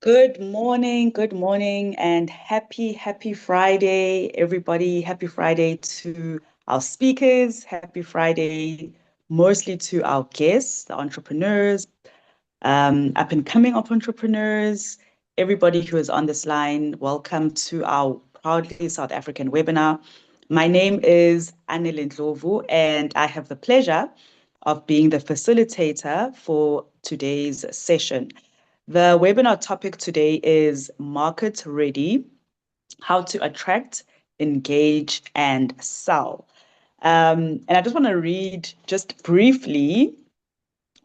Good morning, and happy Friday, everybody. Happy Friday to our speakers. Happy Friday, mostly to our guests, the entrepreneurs, up and coming up entrepreneurs, everybody who is on this line. Welcome to our Proudly South African webinar. My name is Anil Ndlovu, and I have the pleasure of being the facilitator for today's session. The webinar topic today is Market Ready, how to attract, engage, and sell. And I just want to read just briefly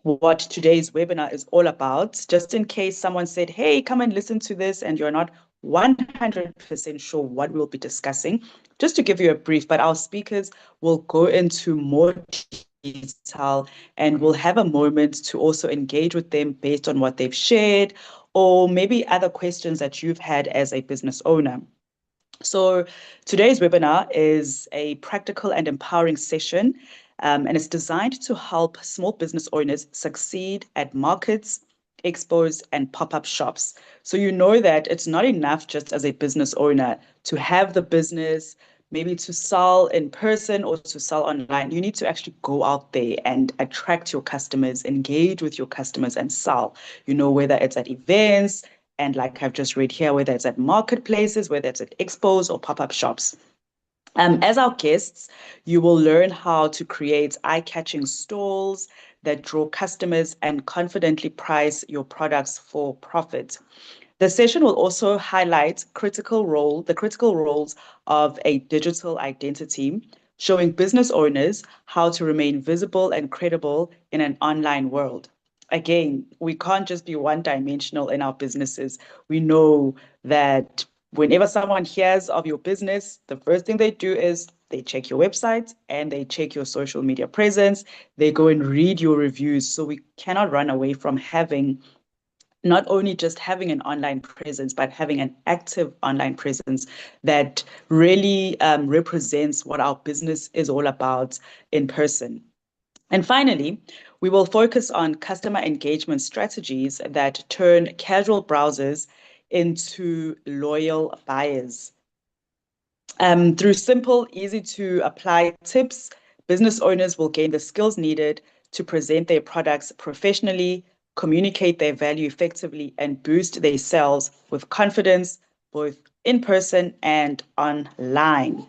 what today's webinar is all about, just in case someone said, hey, come and listen to this, and you're not 100% sure what we'll be discussing. Just to give you a brief, but our speakers will go into more detail and we'll have a moment to also engage with them based on what they've shared or maybe other questions that you've had as a business owner. So today's webinar is a practical and empowering session, and it's designed to help small business owners succeed at markets, expos, and pop-up shops. So you know that it's not enough just as a business owner to have the business, maybe to sell in person or to sell online. You need to actually go out there and attract your customers, engage with your customers, and sell. You know, whether it's at events, and like I've just read here, whether it's at marketplaces, whether it's at expos or pop-up shops. As our guests, you will learn how to create eye-catching stalls that draw customers and confidently price your products for profit. The session will also highlight the critical roles of a digital identity, showing business owners how to remain visible and credible in an online world. Again, we can't just be one-dimensional in our businesses. We know that whenever someone hears of your business, the first thing they do is they check your website and they check your social media presence. They go and read your reviews. So we cannot run away from having not only just having an online presence, but having an active online presence that really represents what our business is all about in person. And finally, we will focus on customer engagement strategies that turn casual browsers into loyal buyers. Through simple, easy to apply tips, business owners will gain the skills needed to present their products professionally, communicate their value effectively, and boost their sales with confidence, both in person and online.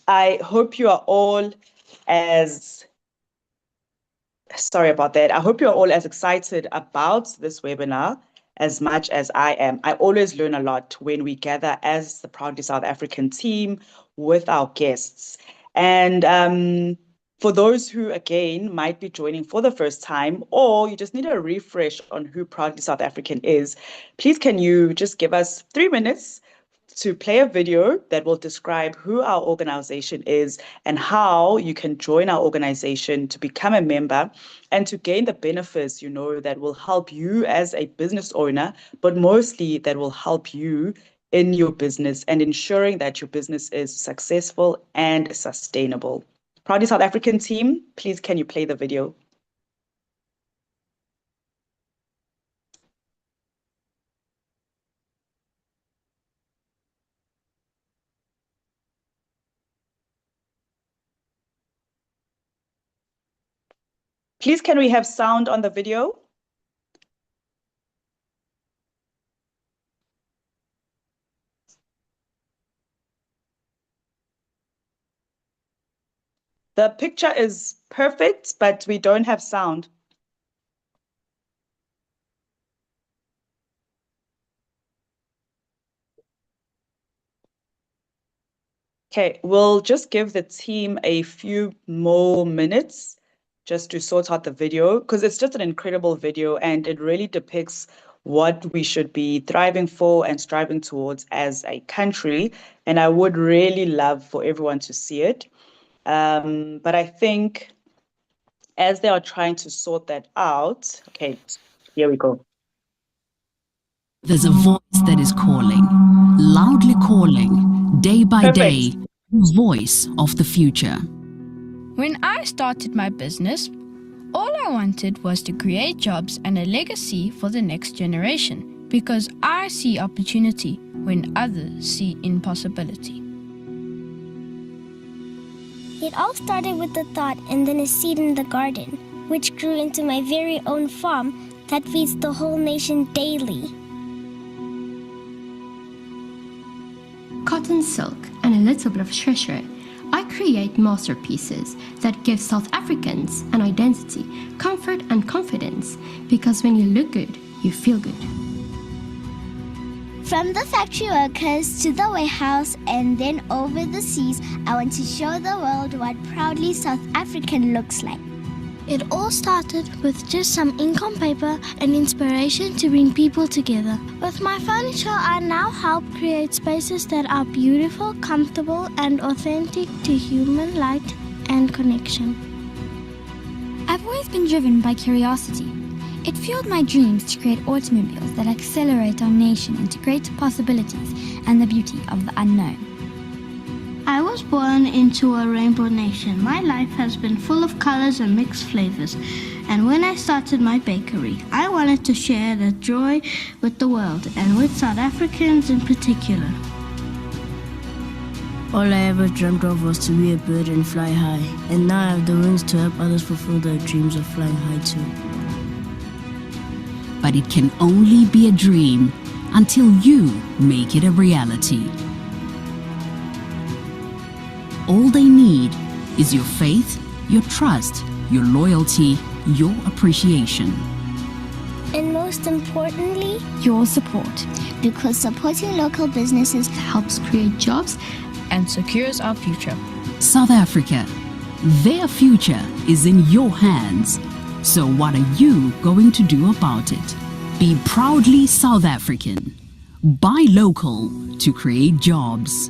I hope you are all as sorry about that. I hope you're all as excited about this webinar as much as I am. I always learn a lot when we gather as the Proudly South African team with our guests. And for those who, again, might be joining for the first time, or you just need a refresh on who Proudly South African is, please can you just give us 3 minutes to play a video that will describe who our organization is and how you can join our organization to become a member and to gain the benefits, you know, that will help you as a business owner, but mostly that will help you in your business and ensuring that your business is successful and sustainable. Proudly South African team, please can you play the video? Please can we have sound on the video? The picture is perfect, but we don't have sound. Okay, we'll just give the team a few more minutes just to sort out the video because it's just an incredible video and it really depicts what we should be thriving for and striving towards as a country. And I would really love for everyone to see it. But I think as they are trying to sort that out, okay, here we go. There's a voice that is calling, loudly calling, day by day, the voice of the future. When I started my business, All I wanted was to create jobs and a legacy for the next generation, because I see opportunity when others see impossibility. It all started with a thought and then a seed in the garden, which grew into my very own farm that feeds the whole nation daily. Cotton, silk, and a little bit of treasure, I create masterpieces that give South Africans an identity, comfort, and confidence, because when you look good, you feel good. From the factory workers to the warehouse and then over the seas, I want to show the world what proudly South African looks like. It all started with just some ink on paper and inspiration to bring people together. With my furniture, I now help create spaces that are beautiful, comfortable, and authentic to human light and connection. I've always been driven by curiosity. It fueled my dreams to create automobiles that accelerate our nation into greater possibilities and the beauty of the unknown. I was born into a rainbow nation. My life has been full of colors and mixed flavors. And when I started my bakery, I wanted to share that joy with the world and with South Africans in particular. All I ever dreamt of was to be a bird and fly high. And now I have the wings to help others fulfill their dreams of flying high too. But it can only be a dream until you make it a reality. All they need is your faith, your trust, your loyalty, your appreciation. And most importantly, Your support. because supporting local businesses Helps create jobs And secures our future. South Africa, their future is in your hands. So what are you going to do about it? Be proudly South African. Buy local to create jobs.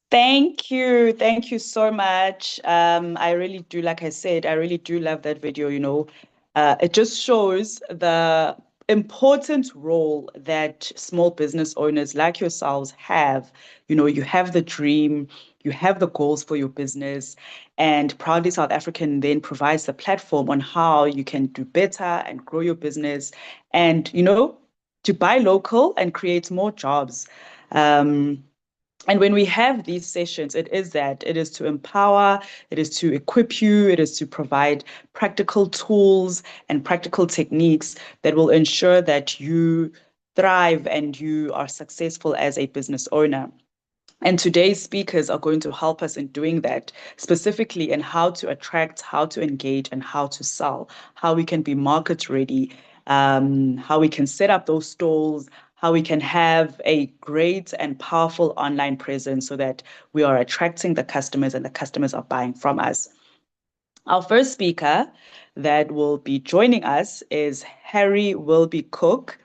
Thank you. Thank you so much. I really do, like I said, I really do love that video, It just shows the important role that small business owners like yourselves have. You have the dream, you have the goals for your business, and Proudly South African then provides the platform on how you can do better and grow your business and, to buy local and create more jobs. And when we have these sessions, it is to empower, it is to equip you, it is to provide practical tools and practical techniques that will ensure that you thrive and you are successful as a business owner. And today's speakers are going to help us in doing that, specifically in how to attract, how to engage, and how to sell, how we can be market ready, how we can set up those stalls, how we can have a great and powerful online presence so that we are attracting the customers and the customers are buying from us. Our first speaker that will be joining us is Harry Wilby Cook,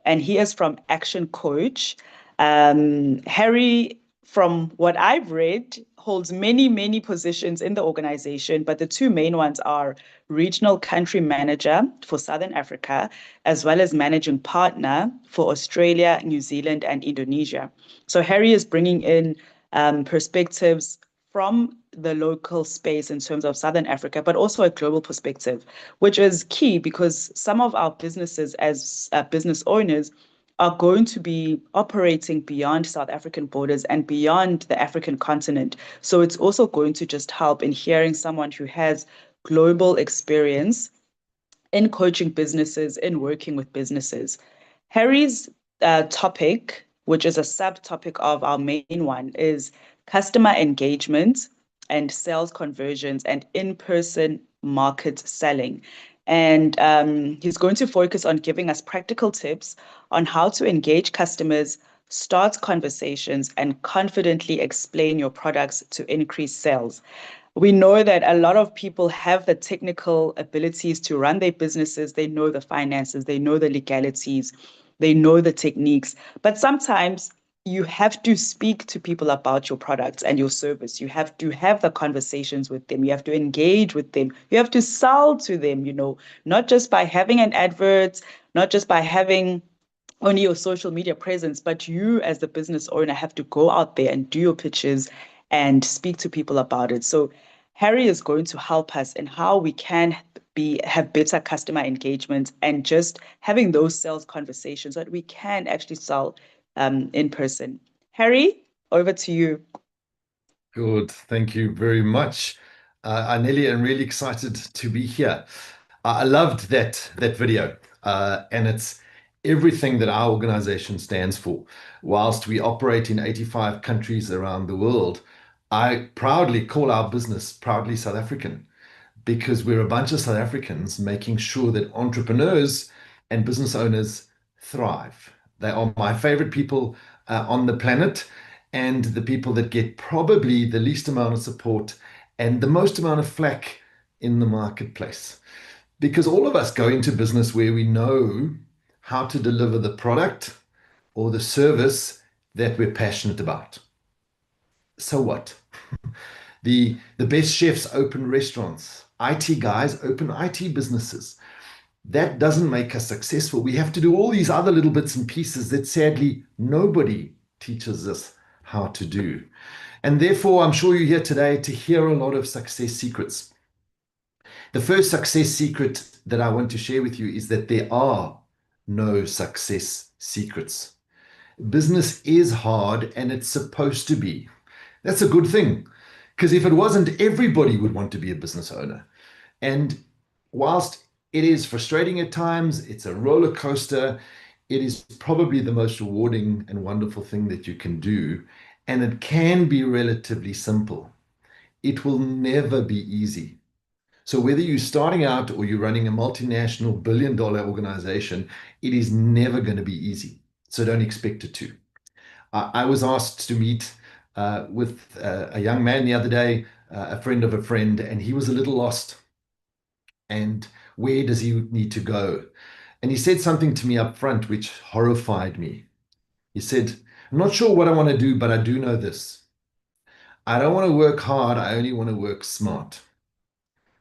and he is from Action Coach. Harry, from what I've read, holds many, many positions in the organization, but the two main ones are Regional Country Manager for Southern Africa, as well as Managing Partner for Australia, New Zealand, and Indonesia. So Harry is bringing in perspectives from the local space in terms of Southern Africa, but also a global perspective, which is key because some of our businesses as business owners are going to be operating beyond South African borders and beyond the African continent. So it's also going to just help in hearing someone who has global experience in coaching businesses, in working with businesses. Harry's topic, which is a subtopic of our main one, is customer engagement and sales conversions and in-person market selling. And he's going to focus on giving us practical tips on how to engage customers, start conversations, and confidently explain your products to increase sales. We know that a lot of people have the technical abilities to run their businesses. They know the finances, they know the legalities, they know the techniques, but sometimes you have to speak to people about your products and your service. You have to have the conversations with them. You have to engage with them. You have to sell to them, not just by having an advert, not just by having only your social media presence, but you as the business owner have to go out there and do your pitches and speak to people about it. So Harry is going to help us in how we can have better customer engagement and just having those sales conversations so that we can actually sell in person. Harry, over to you. Good. Thank you very much. Aneli, I'm really excited to be here. I loved that video, and it's everything that our organization stands for. Whilst we operate in 85 countries around the world, I proudly call our business Proudly South African because we're a bunch of South Africans making sure that entrepreneurs and business owners thrive. They are my favorite people on the planet and the people that get probably the least amount of support and the most amount of flack in the marketplace. Because all of us go into business where we know how to deliver the product or the service that we're passionate about. So what? The best chefs open restaurants. IT guys open IT businesses. That doesn't make us successful. We have to do all these other little bits and pieces that sadly nobody teaches us how to do. And therefore, I'm sure you're here today to hear a lot of success secrets. The first success secret that I want to share with you is that there are no success secrets. Business is hard and it's supposed to be. That's a good thing, because if it wasn't, everybody would want to be a business owner. And whilst it is frustrating at times, it's a roller coaster, it is probably the most rewarding and wonderful thing that you can do. And it can be relatively simple. It will never be easy. So whether you're starting out or you're running a multinational billion-dollar organization, it is never going to be easy. So don't expect it to. I was asked to meet with a young man the other day, a friend of a friend, and he was a little lost. And where does he need to go? And he said something to me up front, which horrified me. He said, I'm not sure what I want to do, but I do know this. I don't want to work hard. I only want to work smart.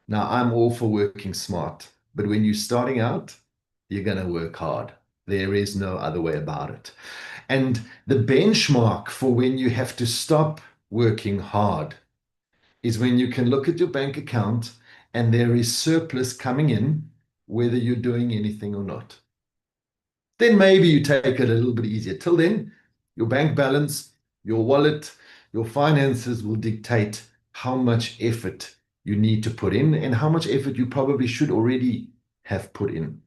Now, I'm all for working smart, but when you're starting out, you're going to work hard. There is no other way about it. And the benchmark for when you have to stop working hard is when you can look at your bank account and there is surplus coming in, whether you're doing anything or not. Then maybe you take it a little bit easier. Till then, your bank balance, your wallet, your finances will dictate how much effort you need to put in and how much effort you probably should already have put in.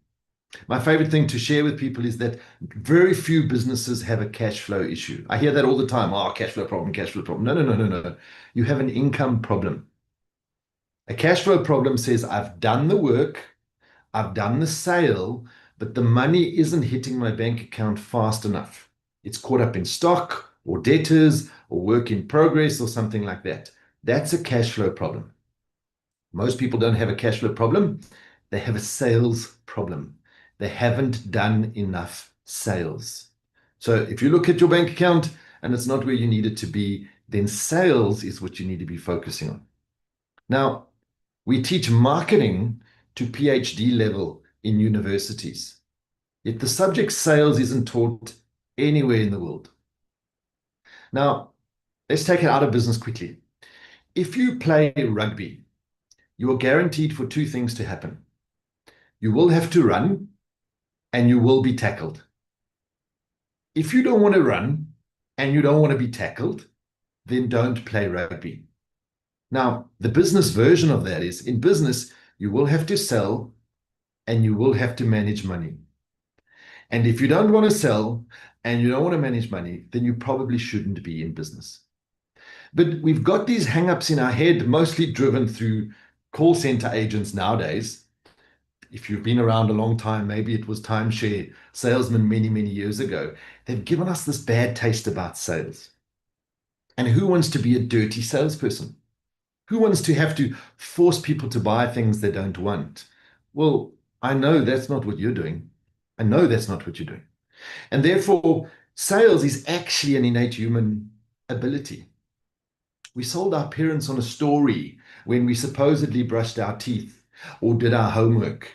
My favorite thing to share with people is that very few businesses have a cash flow issue. I hear that all the time. Oh, cash flow problem, cash flow problem. No. You have an income problem. A cash flow problem says, I've done the work, I've done the sale, but the money isn't hitting my bank account fast enough. It's caught up in stock or debtors or work in progress or something like that. That's a cash flow problem. Most people don't have a cash flow problem. They have a sales problem. They haven't done enough sales. So if you look at your bank account and it's not where you need it to be, then sales is what you need to be focusing on. Now, we teach marketing to PhD level in universities, yet the subject sales isn't taught anywhere in the world. Now, let's take it out of business quickly. If you play rugby, you are guaranteed for two things to happen. You will have to run and you will be tackled. If you don't want to run and you don't want to be tackled, then don't play rugby. Now, the business version of that is, in business, you will have to sell and you will have to manage money. And if you don't want to sell and you don't want to manage money, then you probably shouldn't be in business. But we've got these hang-ups in our head, mostly driven through call center agents nowadays. If you've been around a long time, maybe it was timeshare salesmen many, many years ago. They've given us this bad taste about sales. And who wants to be a dirty salesperson? Who wants to have to force people to buy things they don't want? Well, I know that's not what you're doing. I know that's not what you're doing. And therefore, sales is actually an innate human ability. We sold our parents on a story when we supposedly brushed our teeth or did our homework,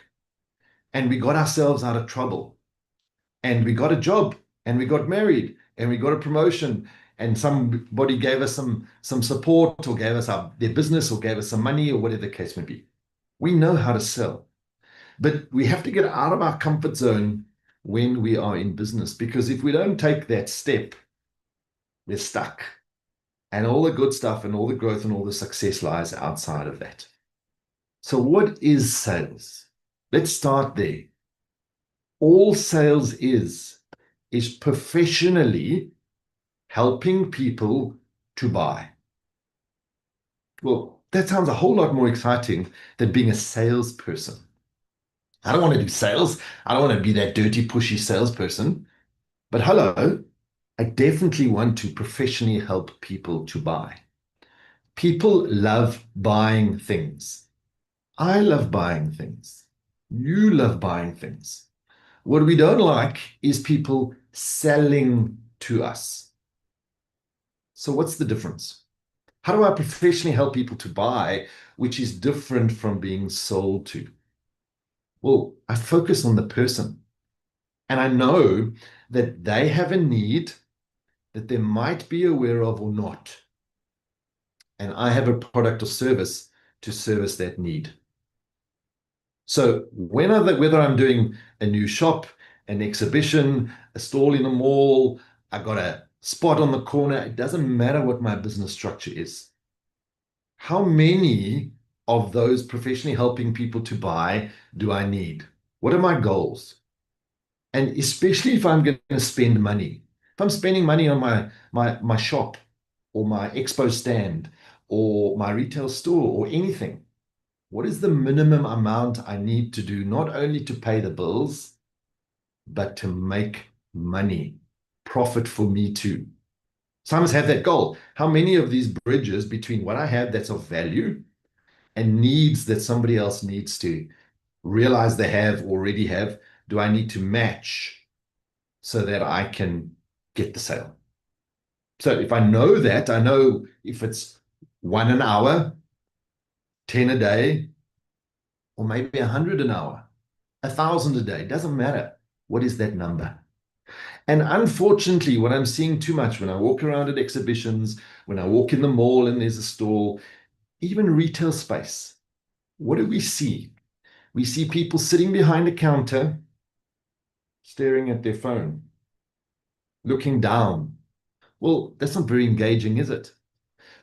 and we got ourselves out of trouble. and we got a job and we got married and we got a promotion and somebody gave us some support or gave us their business or gave us some money or whatever the case may be. We know how to sell, but we have to get out of our comfort zone when we are in business, because if we don't take that step, we're stuck. And all the good stuff and all the growth and all the success lies outside of that. So what is sales? Let's start there. All sales is professionally helping people to buy. Well, that sounds a whole lot more exciting than being a salesperson. I don't want to do sales. I don't want to be that dirty, pushy salesperson. But hello, I definitely want to professionally help people to buy. People love buying things. I love buying things. You love buying things. What we don't like is people selling to us. So what's the difference? How do I professionally help people to buy, which is different from being sold to? Well, I focus on the person, and I know that they have a need that they might be aware of or not. And I have a product or service to service that need. So whether I'm doing a new shop, an exhibition, a stall in a mall, I got a spot on the corner, it doesn't matter what my business structure is. How many of those professionally helping people to buy do I need? What are my goals? And especially if I'm going to spend money. If I'm spending money on my shop or my expo stand or my retail store or anything, what is the minimum amount I need to do, not only to pay the bills, but to make money, profit for me too? So I must have that goal. How many of these bridges between what I have that's of value and needs that somebody else needs to realize they have already have, do I need to match so that I can get the sale? So if I know that, I know if it's 1 an hour, 10 a day, or maybe 100 an hour, 1,000 a day, doesn't matter. What is that number? And unfortunately, what I'm seeing too much when I walk around at exhibitions, when I walk in the mall and there's a stall, even retail space, what do we see? We see people sitting behind a counter, staring at their phone, looking down. Well, that's not very engaging, is it?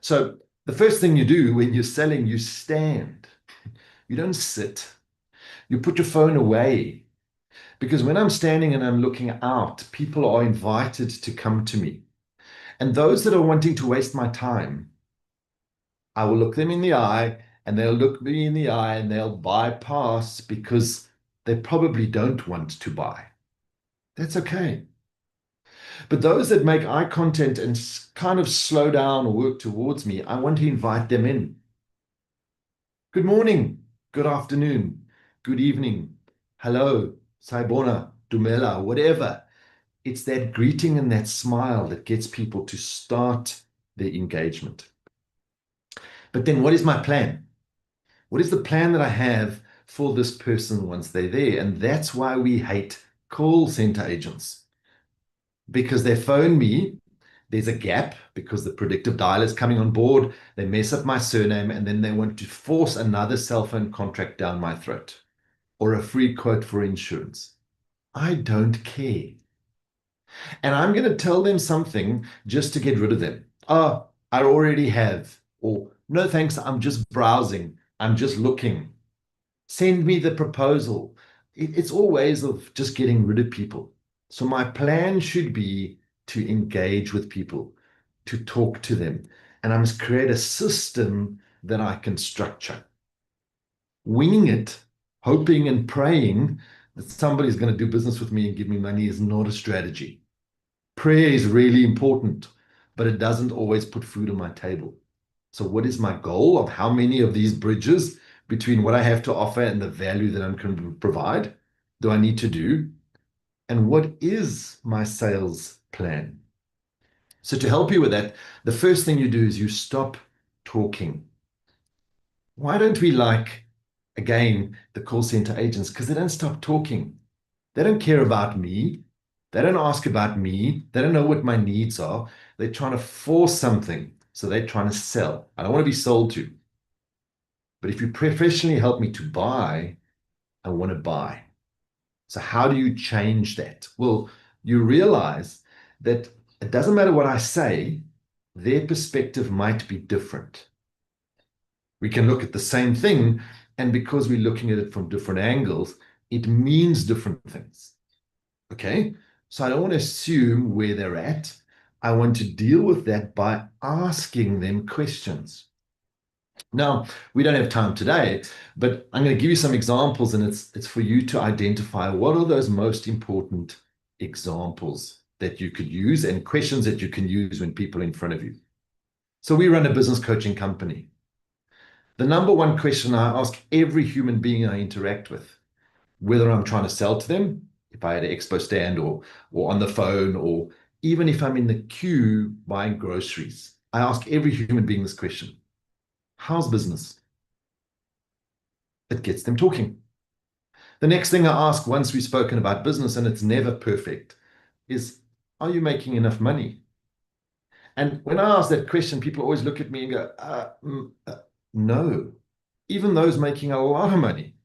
So the first thing you do when you're selling, you stand. You don't sit. You put your phone away. Because when I'm standing and I'm looking out, people are invited to come to me. And those that are wanting to waste my time, I will look them in the eye and they'll look me in the eye and they'll bypass because they probably don't want to buy. That's okay. But those that make eye contact and kind of slow down or work towards me, I want to invite them in. Good morning, good afternoon, good evening, hello, Saibona, Dumela, whatever. It's that greeting and that smile that gets people to start their engagement. But then what is my plan? What is the plan that I have for this person once they're there? And that's why we hate call center agents. Because they phone me, there's a gap because the predictive dialer is coming on board, they mess up my surname, and then they want to force another cell phone contract down my throat or a free quote for insurance. I don't care. And I'm going to tell them something just to get rid of them. Oh, I already have. Or no, thanks, I'm just browsing. I'm just looking. Send me the proposal. It's all ways of just getting rid of people. So my plan should be to engage with people, to talk to them. And I must create a system that I can structure. Winging it, hoping and praying that somebody's going to do business with me and give me money is not a strategy. Prayer is really important, but it doesn't always put food on my table. So what is my goal of how many of these bridges between what I have to offer and the value that I'm going to provide do I need to do? And what is my sales plan? So to help you with that, the first thing you do is you stop talking. Why don't we like, again, the call center agents? Because they don't stop talking. They don't care about me. They don't ask about me. They don't know what my needs are. They're trying to force something. So they're trying to sell. I don't want to be sold to. But if you professionally help me to buy, I want to buy. So how do you change that? Well, you realize that it doesn't matter what I say, their perspective might be different. We can look at the same thing, and because we're looking at it from different angles, it means different things. Okay? So I don't want to assume where they're at. I want to deal with that by asking them questions. Now, we don't have time today, but I'm going to give you some examples, and it's for you to identify what are those most important examples that you could use and questions that you can use when people are in front of you. So we run a business coaching company. The number one question I ask every human being I interact with, whether I'm trying to sell to them, if I had an expo stand or on the phone, or even if I'm in the queue buying groceries, I ask every human being this question: how's business? It gets them talking. The next thing I ask once we've spoken about business, and it's never perfect, is, are you making enough money? And when I ask that question, people always look at me and go, no. Even those making a lot of money,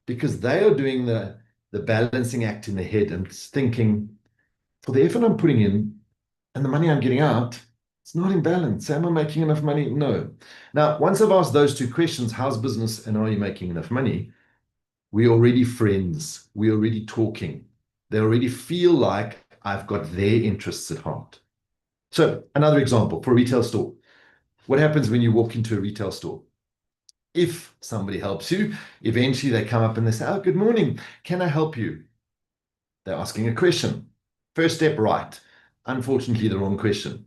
because they are doing the balancing act in their head and thinking, for the effort I'm putting in and the money I'm getting out, it's not in balance. Am I making enough money? No. Now, once I've asked those two questions, how's business and are you making enough money? We're already friends. We're already talking. They already feel like I've got their interests at heart. So another example for a retail store. What happens when you walk into a retail store? If somebody helps you, eventually they come up and they say, oh, good morning. Can I help you? They're asking a question. First step, right. Unfortunately, the wrong question.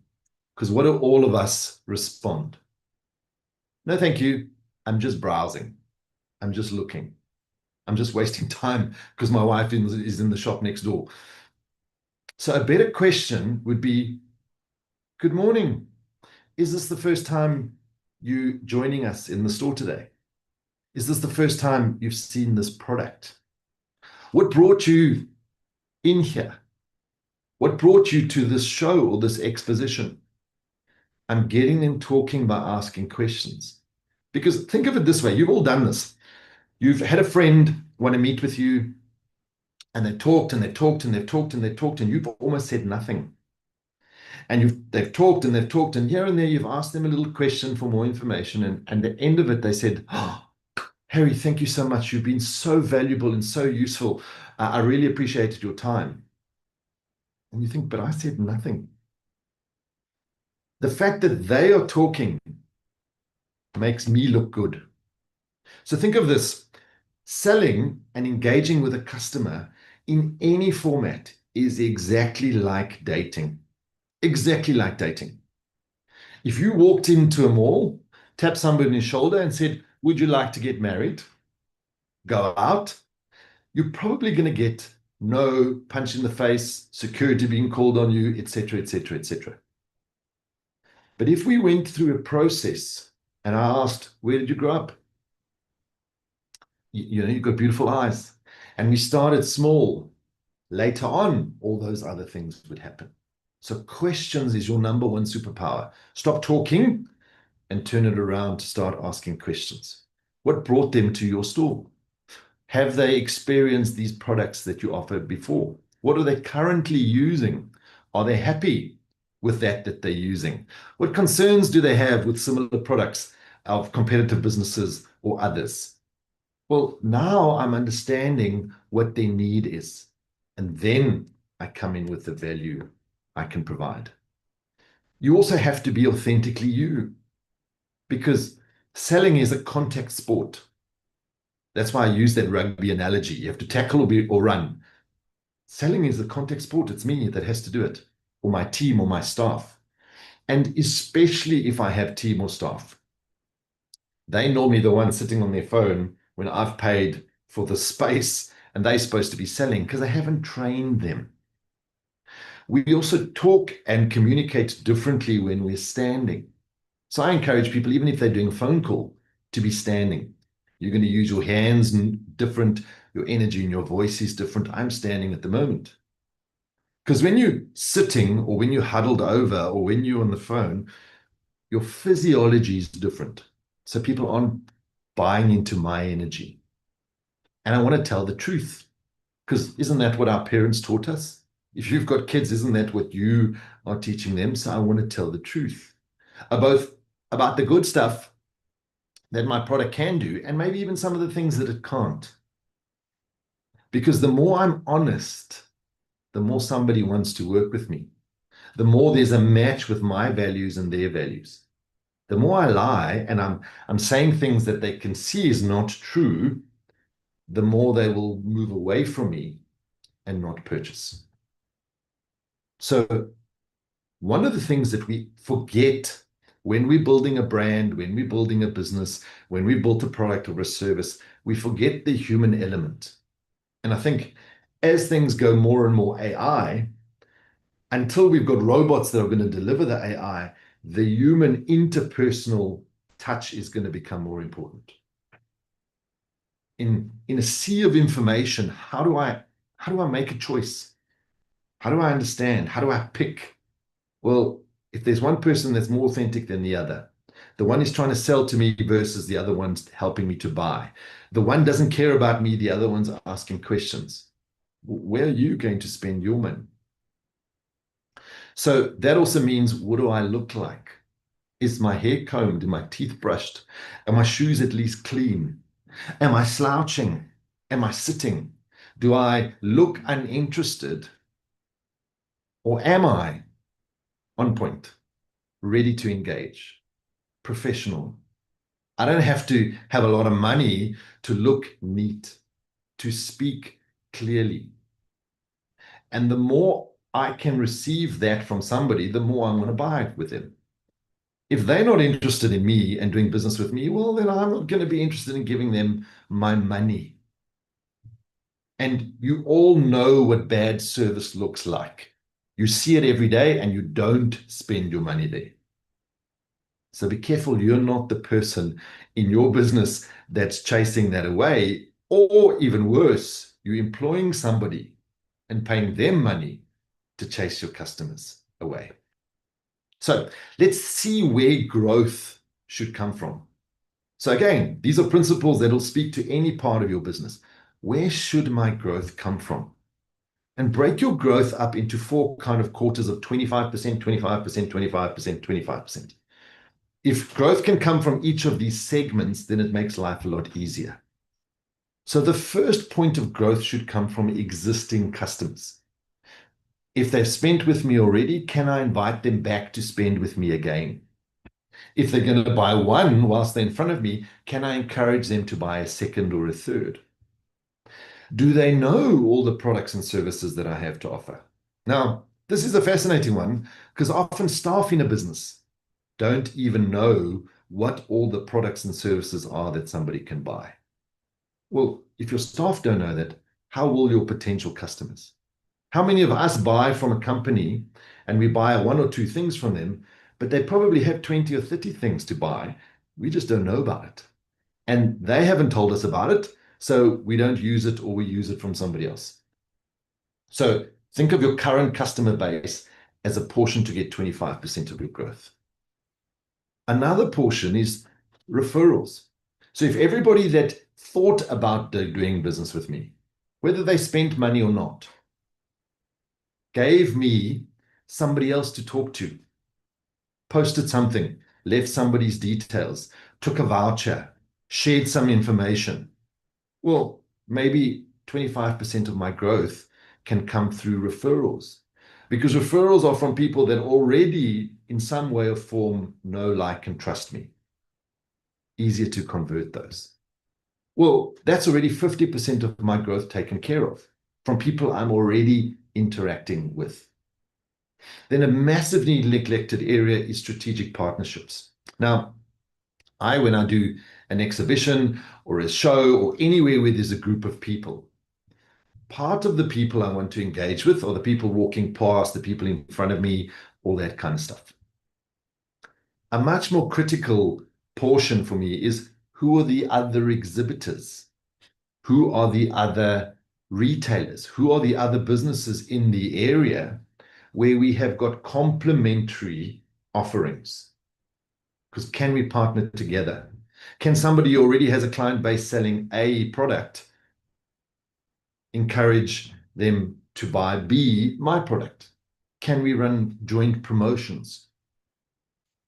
Because what do all of us respond? No, thank you. I'm just browsing. I'm just looking. I'm just wasting time because my wife is in the shop next door. So a better question would be, good morning. Is this the first time you joining us in the store today? Is this the first time you've seen this product? What brought you in here? What brought you to this show or this exposition? I'm getting them talking by asking questions. Because think of it this way, you've all done this. You've had a friend want to meet with you, and they've talked and they've talked and they've talked and they've talked, and you've almost said nothing. And they've talked and they've talked, and here and there you've asked them a little question for more information, and at the end of it they said, oh, Harry, thank you so much. You've been so valuable and so useful. I really appreciated your time. And you think, but I said nothing. The fact that they are talking makes me look good. So think of this. Selling and engaging with a customer in any format is exactly like dating. Exactly like dating. If you walked into a mall, tapped somebody on his shoulder and said, would you like to get married? Go out. You're probably going to get no, punch in the face, security being called on you, etc., etc., etc. But if we went through a process and I asked, where did you grow up? You've got beautiful eyes. And we started small. Later on, all those other things would happen. So questions is your number one superpower. Stop talking and turn it around to start asking questions. What brought them to your store? Have they experienced these products that you offered before? What are they currently using? Are they happy with that they're using? What concerns do they have with similar products of competitive businesses or others? Well, now I'm understanding what their need is. And then I come in with the value I can provide. You also have to be authentically you, because selling is a contact sport. That's why I use that rugby analogy. You have to tackle or run. Selling is a contact sport. It's me that has to do it, or my team or my staff. And especially if I have team or staff, they're normally the ones sitting on their phone when I've paid for the space and they're supposed to be selling because I haven't trained them. We also talk and communicate differently when we're standing. So I encourage people, even if they're doing a phone call, to be standing. You're going to use your hands and different, your energy and your voice is different. I'm standing at the moment. Because when you're sitting or when you're huddled over or when you're on the phone, your physiology is different. So people aren't buying into my energy. And I want to tell the truth, because isn't that what our parents taught us? If you've got kids, isn't that what you are teaching them? So I want to tell the truth both about the good stuff that my product can do and maybe even some of the things that it can't. Because the more I'm honest, the more somebody wants to work with me, the more there's a match with my values and their values. The more I lie and I'm saying things that they can see is not true, the more they will move away from me and not purchase. So one of the things that we forget when we're building a brand, when we're building a business, when we build a product or a service, we forget the human element. And I think as things go more and more AI, until we've got robots that are going to deliver the AI, the human interpersonal touch is going to become more important. In a sea of information, how do I make a choice? How do I understand? How do I pick? Well, if there's one person that's more authentic than the other, the one is trying to sell to me versus the other one's helping me to buy. The one doesn't care about me, the other one's asking questions. Where are you going to spend your money? So that also means, what do I look like? Is my hair combed? Are my teeth brushed? Are my shoes at least clean? Am I slouching? Am I sitting? Do I look uninterested? Or am I on point, ready to engage, professional? I don't have to have a lot of money to look neat, to speak clearly. And the more I can receive that from somebody, the more I'm going to buy with them. If they're not interested in me and doing business with me, well, then I'm not going to be interested in giving them my money. And you all know what bad service looks like. You see it every day and you don't spend your money there. So be careful you're not the person in your business that's chasing that away, or even worse, you're employing somebody and paying them money to chase your customers away. So let's see where growth should come from. So again, these are principles that will speak to any part of your business. Where should my growth come from? And break your growth up into 4 kind of quarters of 25%, 25%, 25%, 25%. If growth can come from each of these segments, then it makes life a lot easier. So the first point of growth should come from existing customers. If they've spent with me already, can I invite them back to spend with me again? If they're going to buy one whilst they're in front of me, can I encourage them to buy a second or a third? Do they know all the products and services that I have to offer? Now, this is a fascinating one because often staff in a business don't even know what all the products and services are that somebody can buy. Well, if your staff don't know that, how will your potential customers? How many of us buy from a company and we buy 1 or 2 things from them, but they probably have 20 or 30 things to buy. We just don't know about it. And they haven't told us about it, so we don't use it, or we use it from somebody else. So think of your current customer base as a portion to get 25% of your growth. Another portion is referrals. So if everybody that thought about doing business with me, whether they spent money or not, gave me somebody else to talk to, posted something, left somebody's details, took a voucher, shared some information, well, maybe 25% of my growth can come through referrals, because referrals are from people that already in some way or form know, like, and trust me. Easier to convert those. Well, that's already 50% of my growth taken care of from people I'm already interacting with. Then a massively neglected area is strategic partnerships. Now, when I do an exhibition or a show or anywhere where there's a group of people, part of the people I want to engage with are the people walking past, the people in front of me, all that kind of stuff. A much more critical portion for me is, who are the other exhibitors? Who are the other retailers? Who are the other businesses in the area where we have got complementary offerings? Because can we partner together? Can somebody who already has a client base selling A product encourage them to buy B, my product? Can we run joint promotions?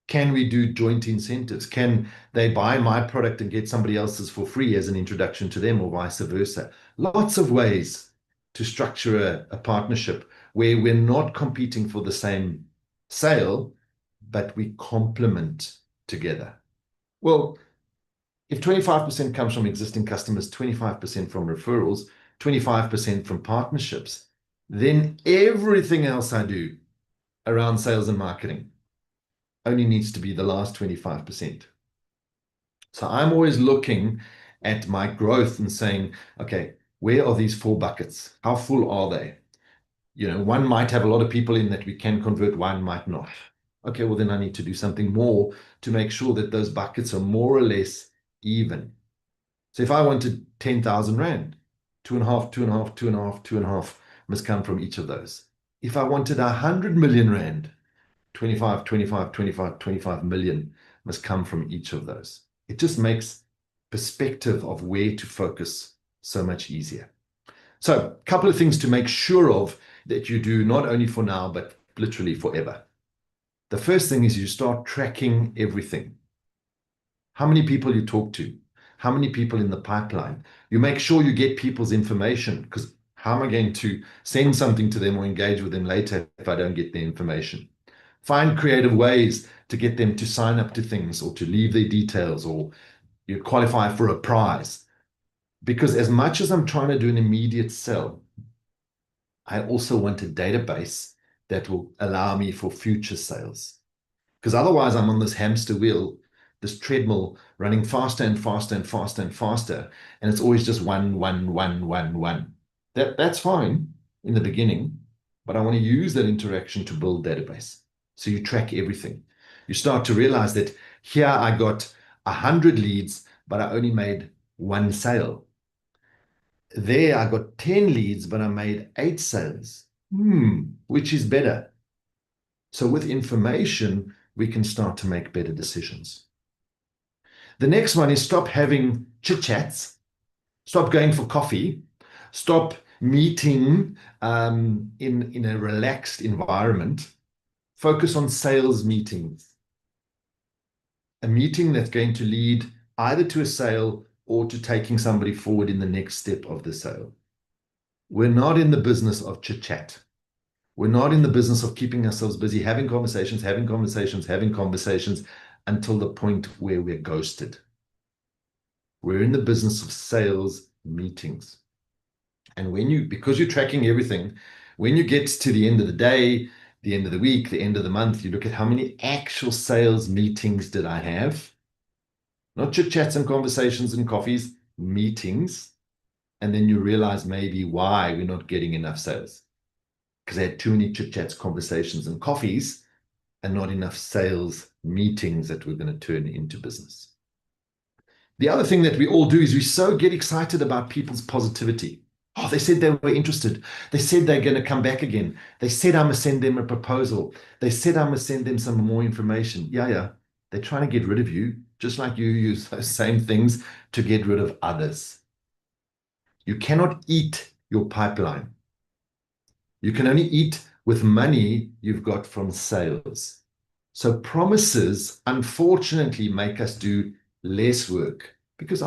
Can we do joint incentives? Can they buy my product and get somebody else's for free as an introduction to them, or vice versa? Lots of ways to structure a partnership where we're not competing for the same sale, but we complement together. Well, if 25% comes from existing customers, 25% from referrals, 25% from partnerships, then everything else I do around sales and marketing only needs to be the last 25%. So I'm always looking at my growth and saying, okay, where are these 4 buckets? How full are they? One might have a lot of people in that we can convert, one might not. Okay, well, then I need to do something more to make sure that those buckets are more or less even. So if I wanted 10,000 Rand, 2.5, 2.5, 2.5, 2.5 must come from each of those. If I wanted 100 million Rand, 25, 25, 25, 25 million must come from each of those. It just makes perspective of where to focus so much easier. So a couple of things to make sure of that you do, not only for now, but literally forever. The first thing is you start tracking everything. How many people you talk to, how many people in the pipeline. You make sure you get people's information, because how am I going to send something to them or engage with them later if I don't get their information? Find creative ways to get them to sign up to things or to leave their details, or you qualify for a prize. Because as much as I'm trying to do an immediate sell, I also want a database that will allow me for future sales. Because otherwise I'm on this hamster wheel, this treadmill, running faster and faster and faster and faster. And it's always just one, one, one, one, one. That's fine in the beginning, but I want to use that interaction to build database. So you track everything. You start to realize that here I got 100 leads, but I only made 1 sale. There I got 10 leads, but I made 8 sales. Which is better? So with information, we can start to make better decisions. The next one is stop having chit-chats. Stop going for coffee. Stop meeting in a relaxed environment. Focus on sales meetings. A meeting that's going to lead either to a sale or to taking somebody forward in the next step of the sale. We're not in the business of chit-chat. We're not in the business of keeping ourselves busy, having conversations, having conversations, having conversations until the point where we're ghosted. We're in the business of sales meetings. And because you're tracking everything, when you get to the end of the day, the end of the week, the end of the month, you look at how many actual sales meetings did I have? Not chit-chats and conversations and coffees, meetings. And then you realize maybe why we're not getting enough sales. Because I had too many chit-chats, conversations, and coffees, and not enough sales meetings that were going to turn into business. The other thing that we all do is we so get excited about people's positivity. Oh, they said they were interested. They said they're going to come back again. They said I must send them a proposal. They said I must send them some more information. Yeah. They're trying to get rid of you, just like you use those same things to get rid of others. You cannot eat your pipeline. You can only eat with money you've got from sales. So promises, unfortunately, make us do less work because,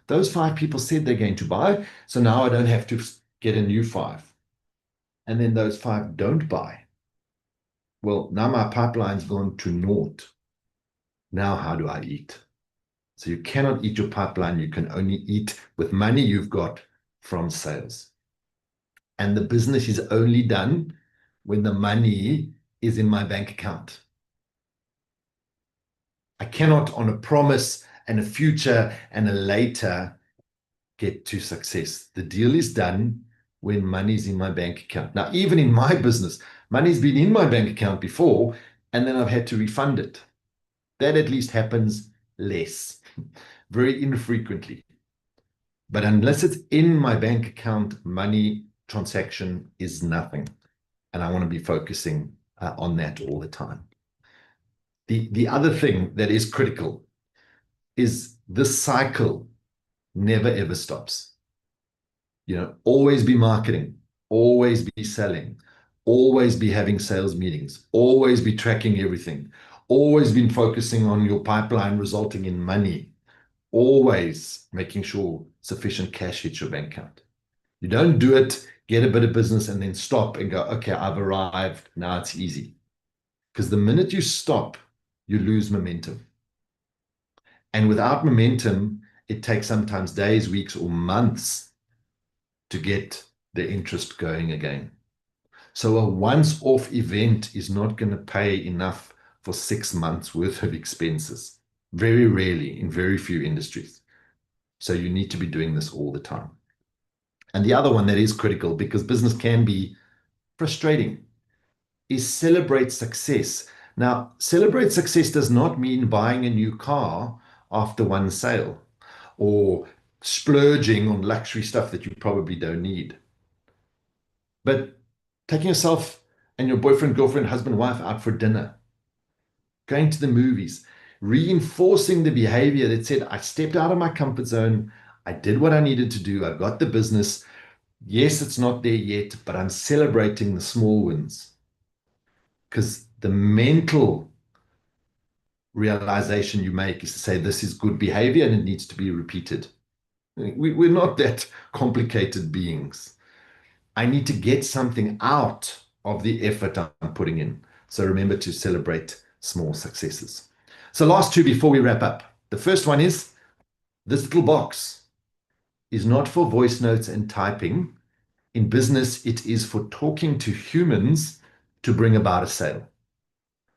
those 5 people said they're going to buy, so now I don't have to get a new 5. And then those 5 don't buy. Well, now my pipeline's gone to naught. Now how do I eat? So you cannot eat your pipeline. You can only eat with money you've got from sales. And the business is only done when the money is in my bank account. I cannot, on a promise and a future and a later, get to success. The deal is done when money's in my bank account. Now, even in my business, money's been in my bank account before, and then I've had to refund it. That at least happens less, very infrequently. But unless it's in my bank account, money transaction is nothing. And I want to be focusing on that all the time. The other thing that is critical is this cycle never ever stops. Always be marketing, always be selling, always be having sales meetings, always be tracking everything, always been focusing on your pipeline resulting in money, always making sure sufficient cash hits your bank account. You don't do it, get a bit of business, and then stop and go, okay, I've arrived. Now it's easy. Because the minute you stop, you lose momentum. And without momentum, it takes sometimes days, weeks, or months to get the interest going again. So a once-off event is not going to pay enough for 6 months worth of expenses. Very rarely in very few industries. So you need to be doing this all the time. And the other one that is critical, because business can be frustrating, is celebrate success. Now, celebrate success does not mean buying a new car after one sale or splurging on luxury stuff that you probably don't need. But taking yourself and your boyfriend, girlfriend, husband, wife out for dinner, going to the movies, reinforcing the behavior that said, I stepped out of my comfort zone, I did what I needed to do, I got the business. Yes, it's not there yet, but I'm celebrating the small wins. Because the mental realization you make is to say, this is good behavior and it needs to be repeated. We're not that complicated beings. I need to get something out of the effort I'm putting in. So remember to celebrate small successes. So last two before we wrap up. The first one is this little box is not for voice notes and typing. In business, it is for talking to humans to bring about a sale.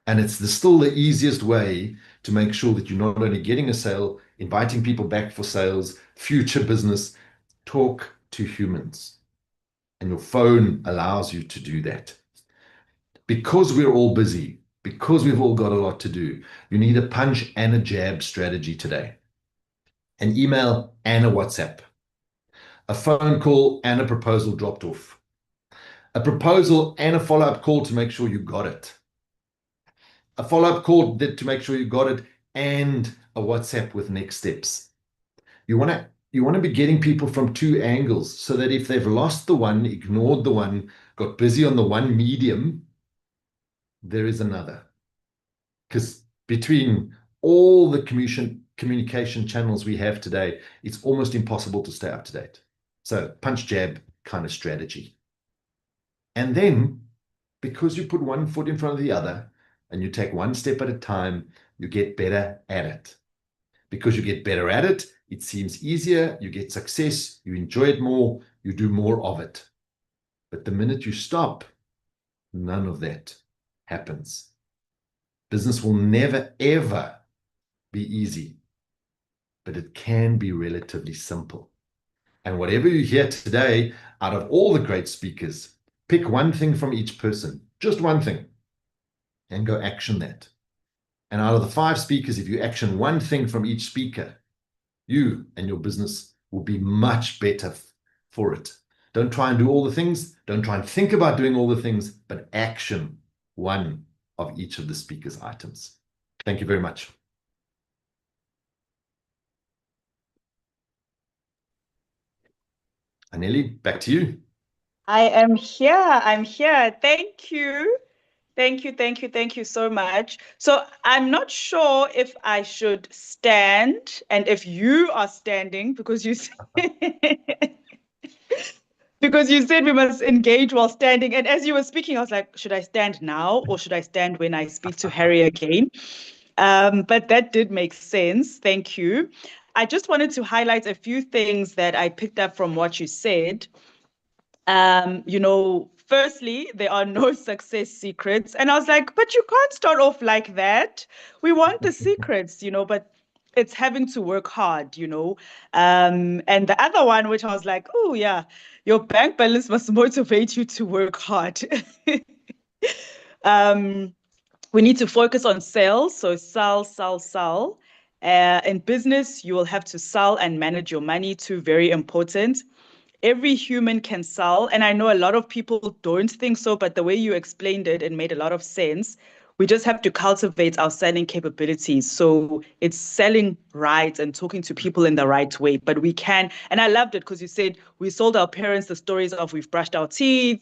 And it's still the easiest way to make sure that you're not only getting a sale, inviting people back for sales, future business. Talk to humans. And your phone allows you to do that. Because we're all busy, because we've all got a lot to do, you need a punch and a jab strategy today. An email and a WhatsApp. A phone call and a proposal dropped off. A proposal and a follow-up call to make sure you got it. A follow-up call to make sure you got it, and a WhatsApp with next steps. You want to be getting people from two angles so that if they've lost the one, ignored the one, got busy on the one medium, there is another. Because between all the communication channels we have today, it's almost impossible to stay up to date. So punch jab kind of strategy. And then, because you put one foot in front of the other and you take one step at a time, you get better at it. Because you get better at it, it seems easier, you get success, you enjoy it more, you do more of it. But the minute you stop, none of that happens. Business will never, ever be easy, but it can be relatively simple. And whatever you hear today, out of all the great speakers, pick one thing from each person, just one thing, and go action that. And out of the 5 speakers, if you action one thing from each speaker, you and your business will be much better for it. Don't try and do all the things. Don't try and think about doing all the things, but action one of each of the speakers' items. Thank you very much. Aneli, back to you. I am here. I'm here. Thank you. Thank you, thank you, thank you so much. So I'm not sure if I should stand and if you are standing because you because you said we must engage while standing. And as you were speaking, I was like, should I stand now or should I stand when I speak to Harry again? But that did make sense. Thank you. I just wanted to highlight a few things that I picked up from what you said. Firstly, there are no success secrets. And I was like, but you can't start off like that. We want the secrets, but it's having to work hard. And the other one, which I was like, oh, yeah, your bank balance must motivate you to work hard. We need to focus on sales. So sell, sell, sell. In business, you will have to sell and manage your money too, very important. Every human can sell. And I know a lot of people don't think so, but the way you explained it, it made a lot of sense. We just have to cultivate our selling capabilities. So it's selling right and talking to people in the right way. But we can, and I loved it because you said we sold our parents the stories of we've brushed our teeth.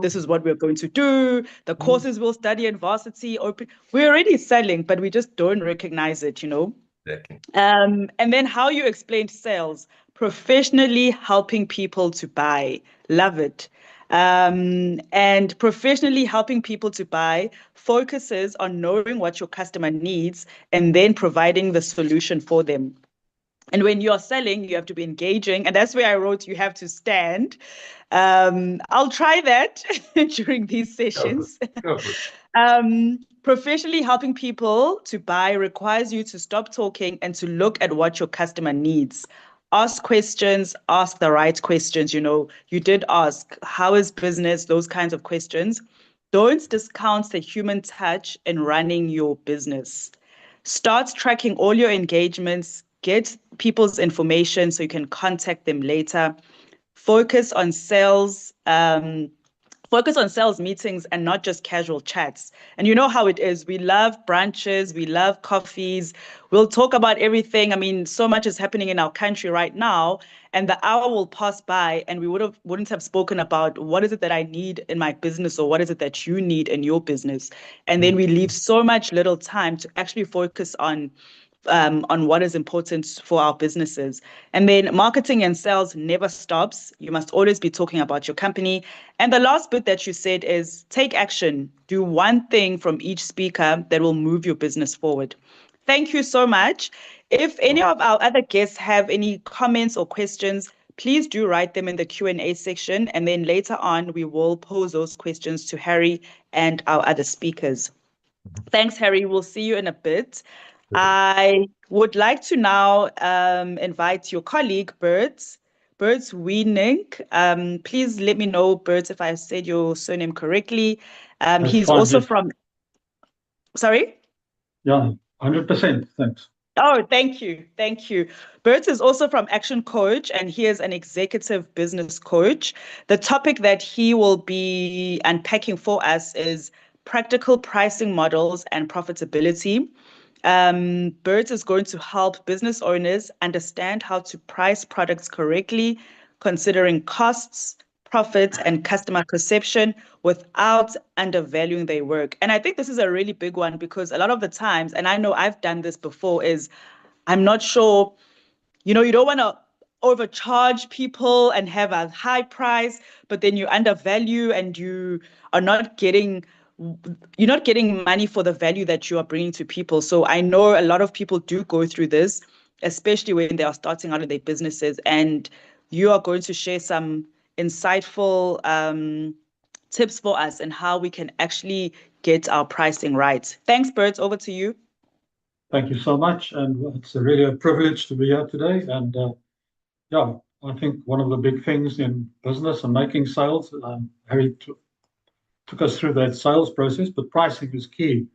This is what we're going to do. The courses we'll study in varsity. Open. We're already selling, but we just don't recognize it, you know? Exactly. And then how you explained sales, professionally helping people to buy. Love it. And professionally helping people to buy focuses on knowing what your customer needs and then providing the solution for them. And when you're selling, you have to be engaging. And that's where I wrote, you have to stand. I'll try that during these sessions. Go for it. Professionally helping people to buy requires you to stop talking and to look at what your customer needs. Ask questions, ask the right questions. You know, you did ask, how is business? Those kinds of questions. Don't discount the human touch in running your business. Start tracking all your engagements, get people's information so you can contact them later. Focus on sales. Focus on sales meetings and not just casual chats. And you know how it is. We love brunches, we love coffees. We'll talk about everything. I mean, so much is happening in our country right now, and the hour will pass by and we wouldn't have spoken about what is it that I need in my business or what is it that you need in your business. And then we leave so much little time to actually focus on what is important for our businesses. And then marketing and sales never stops. You must always be talking about your company. And the last bit that you said is take action. Do one thing from each speaker that will move your business forward. Thank you so much. If any of our other guests have any comments or questions, please do write them in the Q&A section. And then later on, we will pose those questions to Harry and our other speakers. Thanks, Harry. We'll see you in a bit. I would like to now invite your colleague, Bert Weenink. Please let me know, Bert, if I said your surname correctly. He's fine, also yes. from, sorry? Yeah, 100%. Thanks. Oh, thank you. Thank you. Bert is also from Action Coach, and he is an executive business coach. The topic that he will be unpacking for us is practical pricing models and profitability. Bert is going to help business owners understand how to price products correctly, considering costs, profits, and customer perception without undervaluing their work. And I think this is a really big one because a lot of the times, and I know I've done this before, is I'm not sure, you know, you don't want to overcharge people and have a high price, but then you undervalue and you are not getting you're not getting money for the value that you are bringing to people. So I know a lot of people do go through this, especially when they are starting out in their businesses. And you are going to share some insightful tips for us and how we can actually get our pricing right. Thanks, Bert. Over to you. Thank you so much. And it's really a privilege to be here today. And yeah, I think one of the big things in business and making sales, Harry took us through that sales process, but pricing is key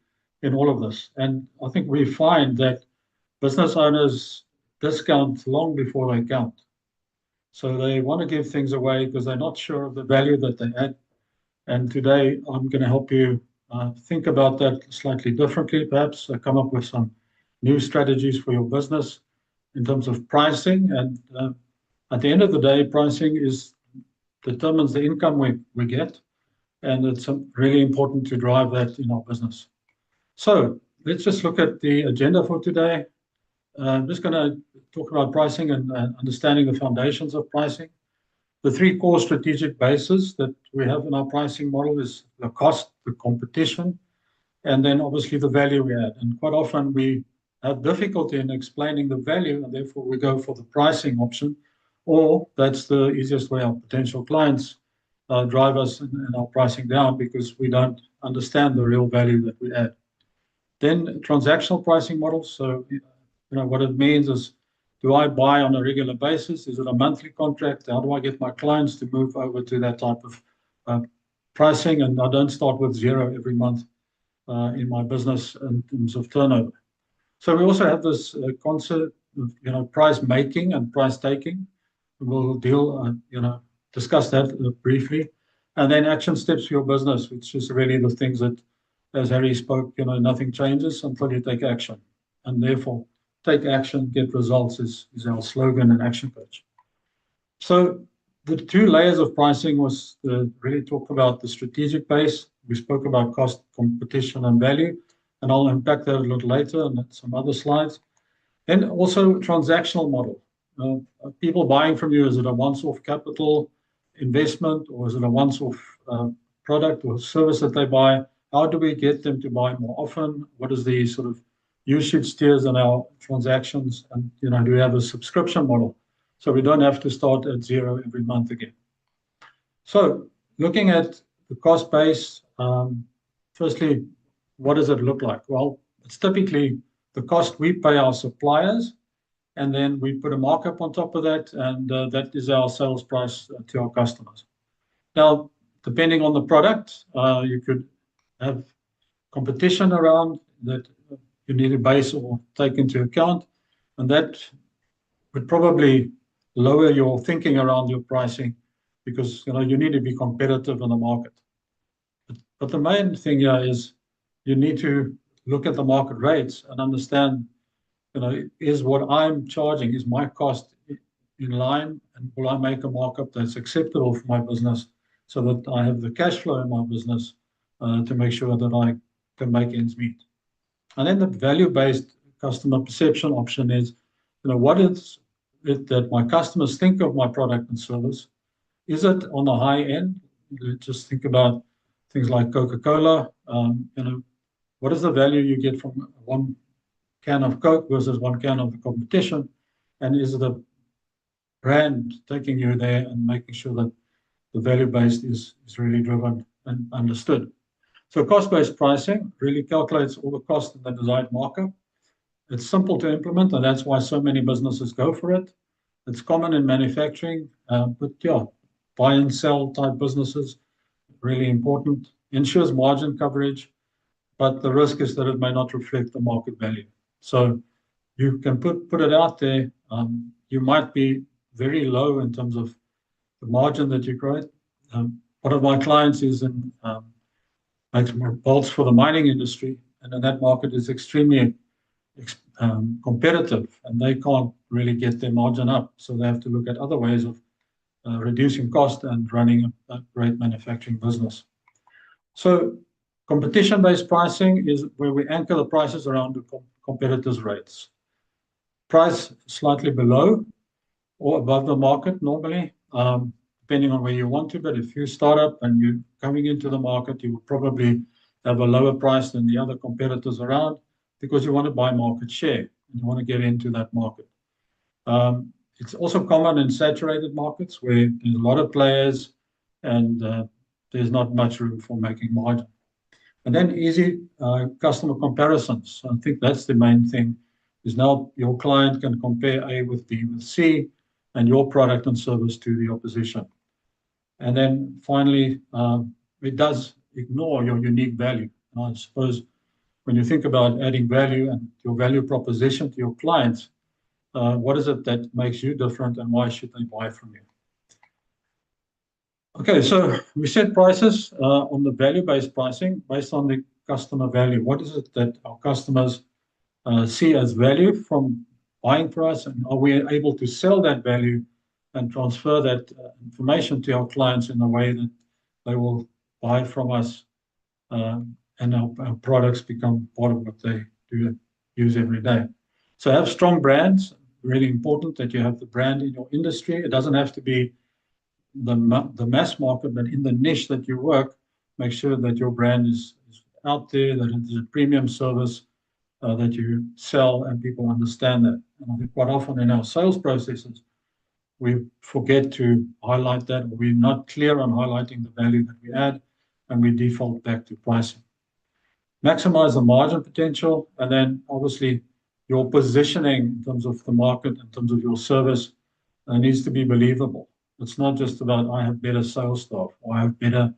in all of this. And I think we find that business owners discount long before they count. So they want to give things away because they're not sure of the value that they add. And today I'm going to help you think about that slightly differently, perhaps come up with some new strategies for your business in terms of pricing. And at the end of the day, pricing determines the income we get. And it's really important to drive that in our business. So let's just look at the agenda for today. I'm just going to talk about pricing and understanding the foundations of pricing. The three core strategic bases that we have in our pricing model is the cost, the competition, and then obviously the value we add. And quite often we have difficulty in explaining the value, and therefore we go for the pricing option, or that's the easiest way our potential clients drive us in our pricing down because we don't understand the real value that we add. Then transactional pricing models. So, what it means is, do I buy on a regular basis? Is it a monthly contract? How do I get my clients to move over to that type of pricing? And I don't start with zero every month in my business in terms of turnover. So we also have this concept of, price making and price taking. We'll discuss that briefly. And then action steps for your business, which is really the things that, as Harry spoke, nothing changes until you take action. And therefore, take action, get results is our slogan and action coach. So the two layers of pricing was really talk about the strategic base. We spoke about cost, competition, and value, and I'll unpack that a little later and some other slides. And also transactional model. People buying from you, is it a once-off capital investment, or is it a once-off product or service that they buy? How do we get them to buy more often? What is the sort of usage tiers in our transactions? And do we have a subscription model so we don't have to start at zero every month again? So looking at the cost base, firstly, what does it look like? Well, it's typically the cost we pay our suppliers, and then we put a markup on top of that, and that is our sales price to our customers. Now, depending on the product, you could have competition around that you need to base or take into account, and that would probably lower your thinking around your pricing because you need to be competitive in the market. But the main thing here is you need to look at the market rates and understand, is what I'm charging, is my cost in line, and will I make a markup that's acceptable for my business so that I have the cash flow in my business to make sure that I can make ends meet. And then the value-based customer perception option is, what is it that my customers think of my product and service? Is it on the high end? Just think about things like Coca-Cola. What is the value you get from one can of Coke versus one can of the competition? And is the brand taking you there and making sure that the value-based is really driven and understood? So cost-based pricing really calculates all the cost in the desired markup. It's simple to implement, and that's why so many businesses go for it. It's common in manufacturing, but buy and sell type businesses, really important. Ensures margin coverage, but the risk is that it may not reflect the market value. So you can put it out there. You might be very low in terms of the margin that you create. One of my clients is in makes bolts for the mining industry, and in that market is extremely competitive, and they can't really get their margin up. So they have to look at other ways of reducing cost and running a great manufacturing business. So competition-based pricing is where we anchor the prices around the competitors' rates. Price slightly below or above the market normally, depending on where you want to. But if you start up and you're coming into the market, you will probably have a lower price than the other competitors around because you want to buy market share and you want to get into that market. It's also common in saturated markets where there's a lot of players and there's not much room for making margin. And then easy customer comparisons. I think that's the main thing, is now your client can compare A with B with C and your product and service to the opposition. And then finally, it does ignore your unique value. And I suppose when you think about adding value and your value proposition to your clients, what is it that makes you different and why should they buy from you? Okay, so we set prices on the value-based pricing based on the customer value. What is it that our customers see as value from buying for us, and are we able to sell that value and transfer that information to our clients in a way that they will buy from us and our products become part of what they do use every day. So have strong brands, really important that you have the brand in your industry. It doesn't have to be the mass market, but in the niche that you work, make sure that your brand is out there, that it is a premium service that you sell and people understand that. And I think quite often in our sales processes, we forget to highlight that, or we're not clear on highlighting the value that we add, and we default back to pricing. Maximize the margin potential, and then obviously your positioning in terms of the market, in terms of your service, needs to be believable. It's not just about I have better sales staff or I have better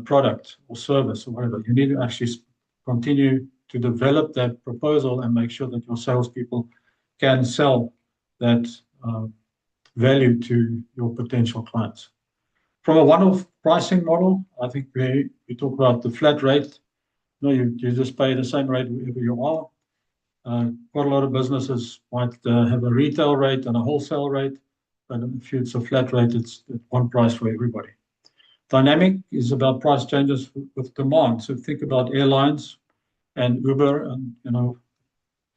product or service or whatever. You need to actually continue to develop that proposal and make sure that your salespeople can sell that value to your potential clients. From a one-off pricing model, I think we talk about the flat rate. You just pay the same rate wherever you are. Quite a lot of businesses might have a retail rate and a wholesale rate, but if it's a flat rate, it's one price for everybody. Dynamic is about price changes with demand. So think about airlines and Uber, and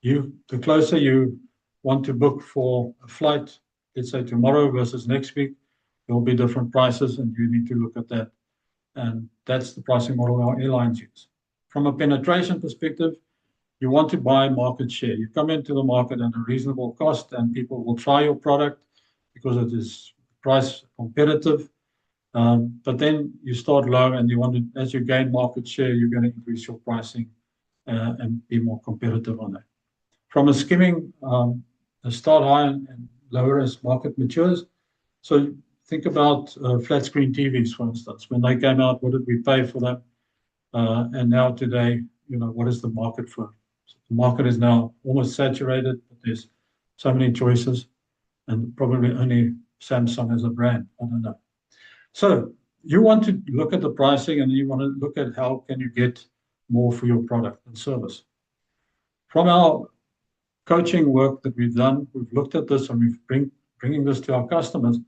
the closer you want to book for a flight, let's say tomorrow versus next week, there will be different prices, and you need to look at that. And that's the pricing model our airlines use. From a penetration perspective, you want to buy market share. You come into the market at a reasonable cost, and people will try your product because it is price competitive. But then you start low, and as you gain market share, you're going to increase your pricing and be more competitive on that. From a skimming, start high and lower as market matures. So think about flat screen TVs, for instance. When they came out, what did we pay for them? And now today, what is the market for? So the market is now almost saturated, but there's so many choices, and probably only Samsung as a brand. I don't know. So you want to look at the pricing, and you want to look at how can you get more for your product and service. From our coaching work that we've done, we've looked at this, and we're bringing this to our customers,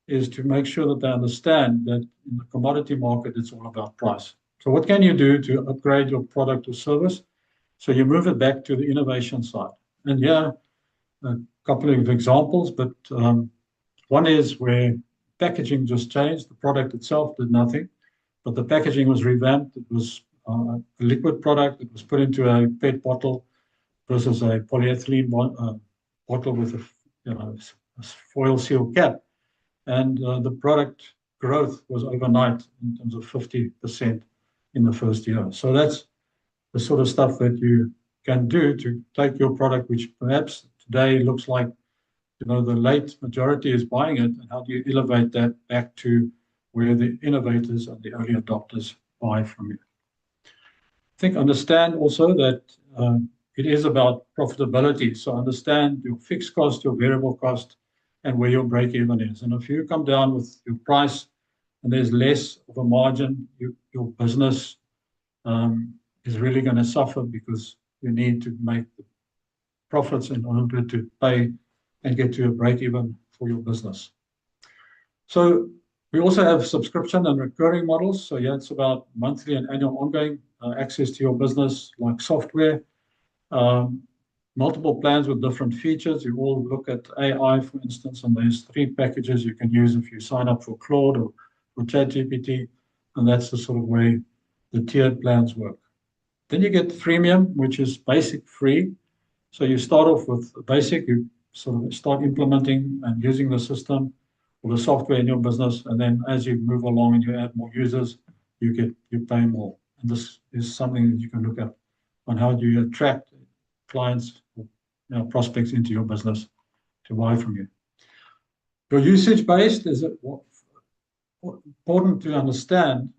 is to make sure that they understand that in the commodity market, it's all about price. So what can you do to upgrade your product or service? So you move it back to the innovation side. And yeah, a couple of examples, but one is where packaging just changed. The product itself did nothing, but the packaging was revamped. It was a liquid product. It was put into a PET bottle versus a polyethylene bottle with a foil seal cap. And the product growth was overnight in terms of 50% in the first year. So that's the sort of stuff that you can do to take your product, which perhaps today looks like the late majority is buying it, and how do you elevate that back to where the innovators and the early adopters buy from you? I think understand also that it is about profitability. So understand your fixed cost, your variable cost, and where your break even is. And if you come down with your price and there's less of a margin, your business is really going to suffer, because you need to make the profits in order to pay and get to a break even for your business. So we also have subscription and recurring models. So yeah, it's about monthly and annual ongoing access to your business, like software, multiple plans with different features. You all look at AI, for instance, and there's 3 packages you can use if you sign up for Claude or for ChatGPT, and that's the sort of way the tiered plans work. Then you get freemium, which is basic free. So you start off with basic, you sort of start implementing and using the system or the software in your business, and then as you move along and you add more users, you pay more. And this is something that you can look at on how do you attract clients, prospects into your business to buy from you. Your usage-based is important to understand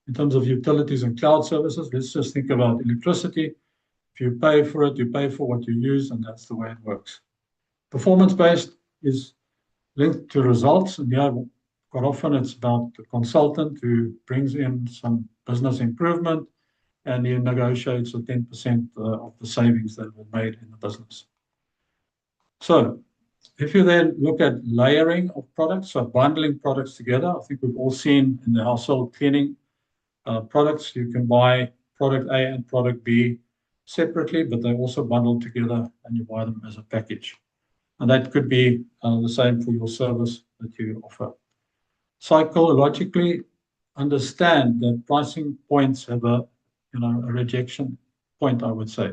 in terms of utilities and cloud services. Let's just think about electricity. If you pay for it, you pay for what you use, and that's the way it works. Performance-based is linked to results, and quite often it's about the consultant who brings in some business improvement, and he negotiates a 10% of the savings that were made in the business. So if you then look at layering of products, so bundling products together, I think we've all seen in the household cleaning products, you can buy product A and product B separately, but they're also bundled together, and you buy them as a package. And that could be the same for your service that you offer. Psychologically, understand that pricing points have a rejection point, I would say.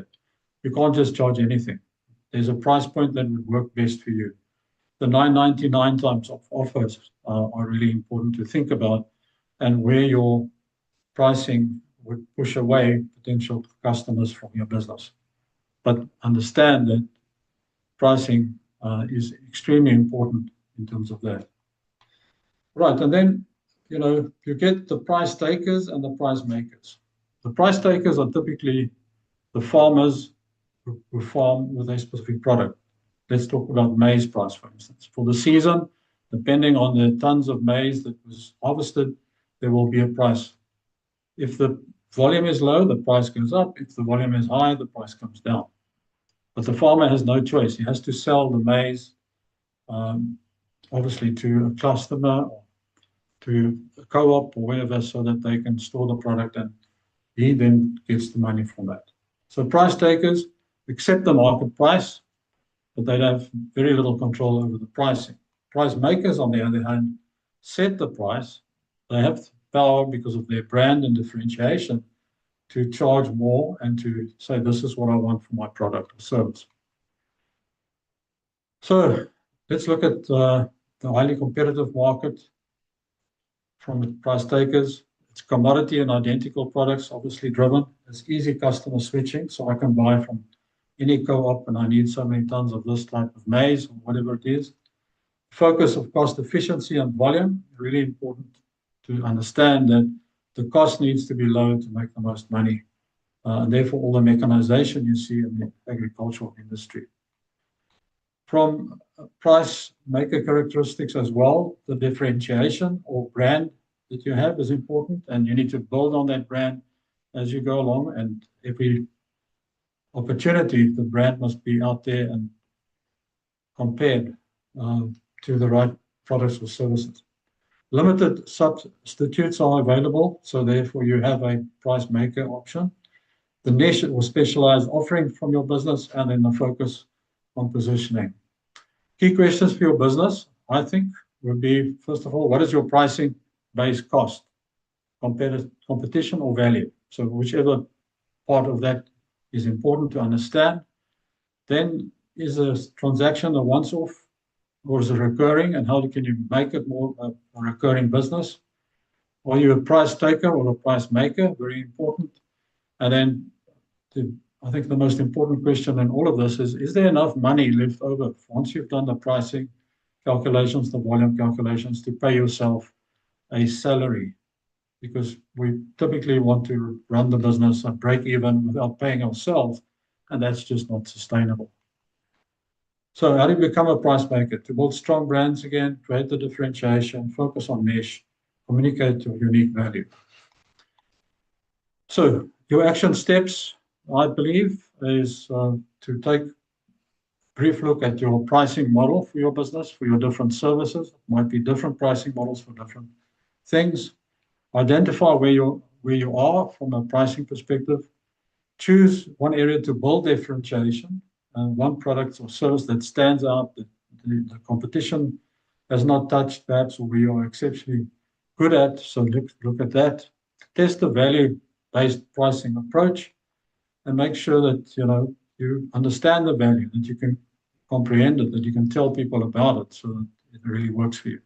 You can't just charge anything. There's a price point that would work best for you. The 9.99 types of offers are really important to think about, and where your pricing would push away potential customers from your business. But understand that pricing is extremely important in terms of that. Right, and then you get the price takers and the price makers. The price takers are typically the farmers who farm with a specific product. Let's talk about maize price, for instance. For the season, depending on the tons of maize that was harvested, there will be a price. If the volume is low, the price goes up. If the volume is high, the price comes down. But the farmer has no choice. He has to sell the maize, obviously, to a customer or to a co-op or wherever, so that they can store the product, and he then gets the money from that. So price takers accept the market price, but they have very little control over the pricing. Price makers, on the other hand, set the price. They have power, because of their brand and differentiation, to charge more and to say, this is what I want for my product or service. So let's look at the highly competitive market from the price takers. It's commodity and identical products, obviously driven. It's easy customer switching, so I can buy from any co-op and I need so many tons of this type of maize or whatever it is. Focus of cost efficiency and volume, really important to understand that the cost needs to be low to make the most money. And therefore, all the mechanization you see in the agricultural industry. From price maker characteristics as well, the differentiation or brand that you have is important, and you need to build on that brand as you go along. And every opportunity, the brand must be out there and compared to the right products or services. Limited substitutes are available, so therefore you have a price maker option. The niche or specialized offering from your business, and then the focus on positioning. Key questions for your business, I think, would be, first of all, what is your pricing base cost? Competition or value? So whichever part of that is important to understand. Then, is a transaction a once-off, or is it recurring, and how can you make it more a recurring business? Are you a price taker or a price maker? Very important. And then I think the most important question in all of this is there enough money left over once you've done the pricing calculations, the volume calculations, to pay yourself a salary? Because we typically want to run the business and break even without paying ourselves, and that's just not sustainable. So how do you become a price maker? To build strong brands again, create the differentiation, focus on niche, communicate your unique value. So your action steps, I believe, is to take a brief look at your pricing model for your business, for your different services. It might be different pricing models for different things. Identify where you are from a pricing perspective. Choose one area to build differentiation, one product or service that stands out, that the competition has not touched, perhaps, or we are exceptionally good at. So look at that. Test the value-based pricing approach, and make sure that you understand the value, that you can comprehend it, that you can tell people about it, so that it really works for you.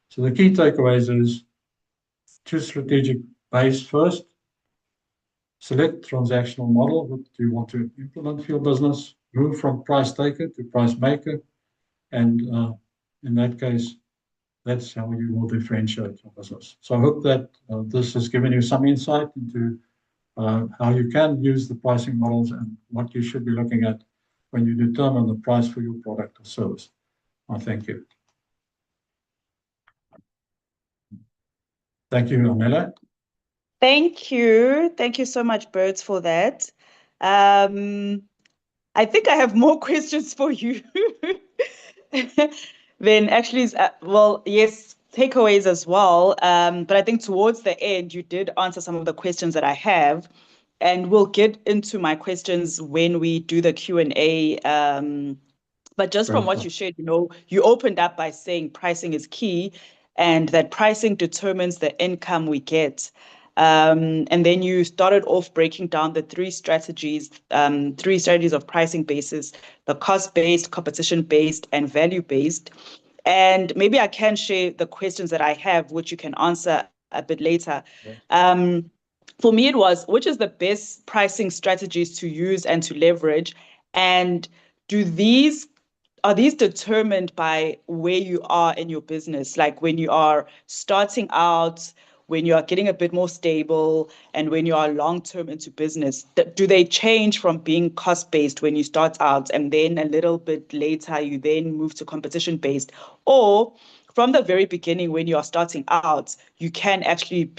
So the key takeaways is choose strategic base first, select transactional model that you want to implement for your business, move from price taker to price maker, and in that case, that's how you will differentiate your business. So I hope that this has given you some insight into how you can use the pricing models and what you should be looking at when you determine the price for your product or service. I thank you. Thank you, Amela. Thank you. Thank you so much, Birds, for that. I think I have more questions for you than actually, well, yes, takeaways as well. But I think towards the end, you did answer some of the questions that I have. And we'll get into my questions when we do the Q&A. But just from what you shared, you opened up by saying pricing is key, and that pricing determines the income we get. And then you started off breaking down the three strategies of pricing basis: the cost-based, competition-based, and value-based. And maybe I can share the questions that I have, which you can answer a bit later. Yeah. For me, it was, which is the best pricing strategies to use and to leverage? And are these determined by where you are in your business? Like when you are starting out, when you are getting a bit more stable and when you are long-term into business? Do they change from being cost-based when you start out and then a little bit later you then move to competition-based? Or from the very beginning when you are starting out, you can actually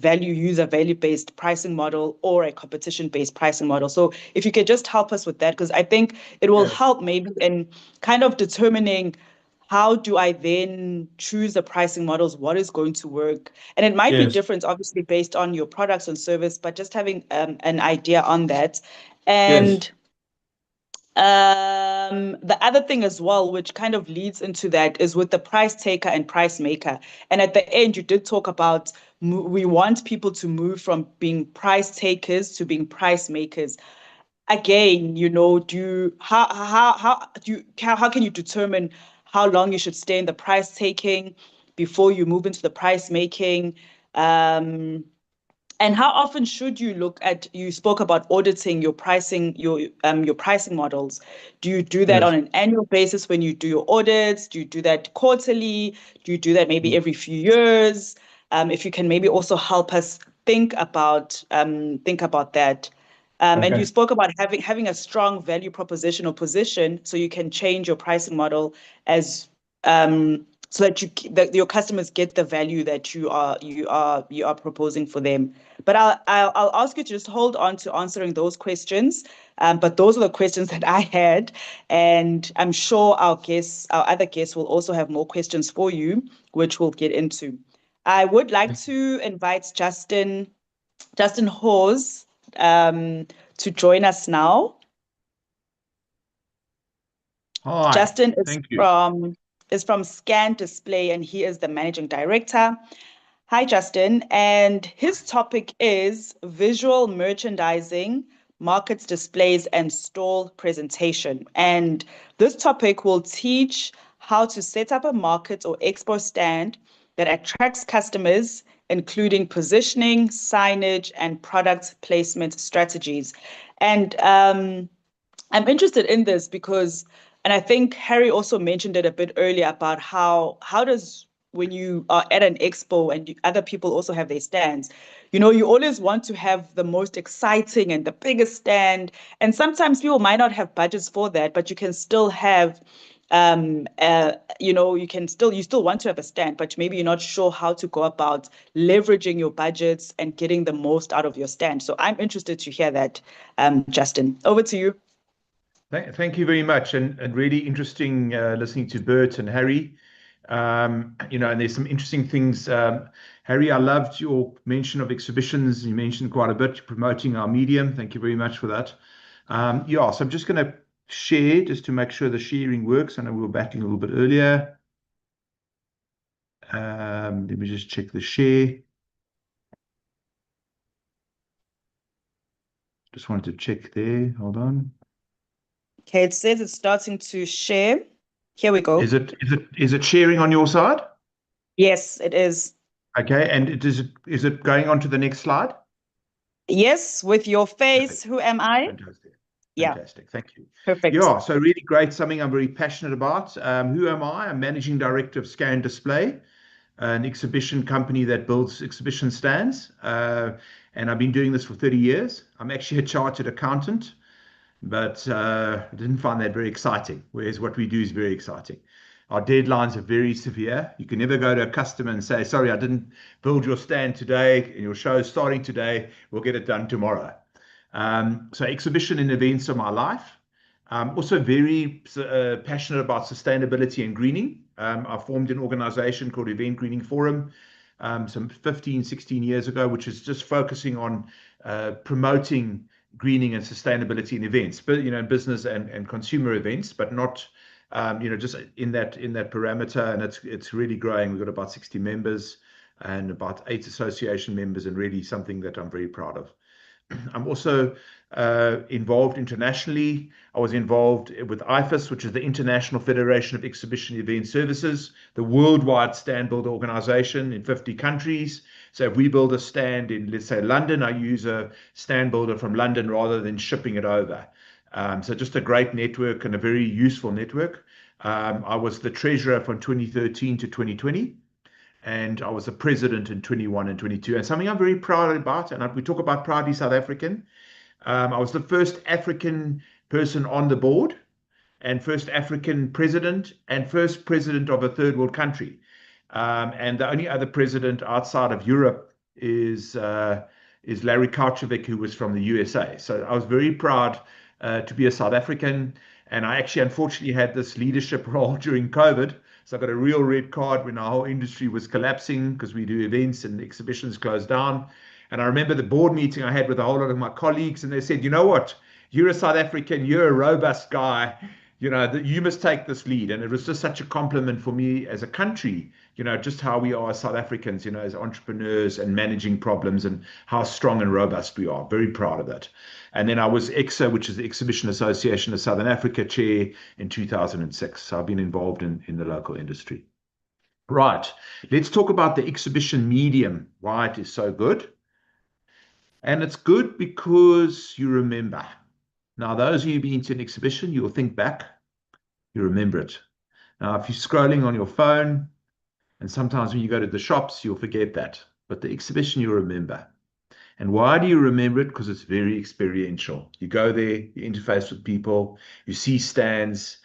use a value-based pricing model or a competition-based pricing model. So if you could just help us with that, because I think it will help maybe in kind of determining how do I then choose the pricing models, what is going to work. And it might be different, obviously, based on your products and service, but just having an idea on that. And the other thing as well, which kind of leads into that, is with the price taker and price maker. And at the end, you did talk about we want people to move from being price takers to being price makers. Again, how can you determine how long you should stay in the price taking before you move into the price making? And how often should you look at, you spoke about auditing your pricing models. Do you do that on an annual basis when you do your audits? Do you do that quarterly? Do you do that maybe every few years? If you can maybe also help us think about that. And you spoke about having a strong value proposition or position so you can change your pricing model as so that your customers get the value that you are proposing for them. But I'll ask you to just hold on to answering those questions. But those are the questions that I had, and I'm sure our other guests will also have more questions for you, which we'll get into. I would like to invite Justin Hawes to join us now. Hi, Justin thank you. is from Scan Display, and he is the managing director. Hi, Justin. And his topic is visual merchandising, markets, displays, and stall presentation. And this topic will teach how to set up a market or expo stand that attracts customers, including positioning, signage, and product placement strategies. And I'm interested in this because, and I think Harry also mentioned it a bit earlier about how does when you are at an expo and other people also have their stands, you always want to have the most exciting and the biggest stand. And sometimes people might not have budgets for that, but you can still have, you still want to have a stand, but maybe you're not sure how to go about leveraging your budgets and getting the most out of your stand. So I'm interested to hear that, Justin. Over to you. Thank you very much, and really interesting listening to Bert and Harry. And there's some interesting things. Harry, I loved your mention of exhibitions. You mentioned quite a bit promoting our medium. Thank you very much for that. So I'm just going to share just to make sure the sharing works. I know we were battling a little bit earlier. Let me just check the share. Just wanted to check there. Hold on. Okay, it says it's starting to share. Here we go. Is it sharing on your side? Yes, it is. Okay, and is it going on to the next slide? Yes, with your face. Perfect. Who am I? Fantastic. Yeah. Fantastic. Thank you. Perfect. Yeah, so really great, something I'm very passionate about. Who am I? I'm managing director of Scan Display, an exhibition company that builds exhibition stands. And I've been doing this for 30 years. I'm actually a chartered accountant, but I didn't find that very exciting, whereas what we do is very exciting. Our deadlines are very severe. You can never go to a customer and say, sorry, I didn't build your stand today, and your show is starting today, we'll get it done tomorrow. So exhibition and events are my life. I'm also very passionate about sustainability and greening. I formed an organization called Event Greening Forum some 15, 16 years ago, which is just focusing on promoting greening and sustainability in events, but business and consumer events, but not just in that parameter. And it's really growing. We've got about 60 members and about 8 association members, and really something that I'm very proud of. I'm also involved internationally. I was involved with IFES, which is the International Federation of Exhibition Event Services, the worldwide stand builder organization in 50 countries. So if we build a stand in, let's say, London, I use a stand builder from London rather than shipping it over. So just a great network and a very useful network. I was the treasurer from 2013 to 2020. and I was the president in 21 and 22. And something I'm very proud about, and we talk about proudly South African. I was the first African person on the board, and first African president, and first president of a third world country. And the only other president outside of Europe is Larry Kauchovic, who was from the USA. So I was very proud to be a South African. And I actually, unfortunately, had this leadership role during COVID. So I got a real red card when our whole industry was collapsing because we do events and exhibitions closed down. And I remember the board meeting I had with a whole lot of my colleagues, and they said, you know what? You're a South African, you're a robust guy, you know, that you must take this lead. And it was just such a compliment for me as a country, you know, just how we are as South Africans, you know, as entrepreneurs and managing problems, and how strong and robust we are. Very proud of that. And then I was EXA, which is the Exhibition Association of Southern Africa chair in 2006. So I've been involved in the local industry. Right, let's talk about the exhibition medium, why it is so good. And it's good because you remember. Now, those of you been to an exhibition, you'll think back, you remember it. Now, if you're scrolling on your phone, and sometimes when you go to the shops, you'll forget that. But the exhibition, you remember. And why do you remember it? Because it's very experiential. You go there, you interface with people, you see stands,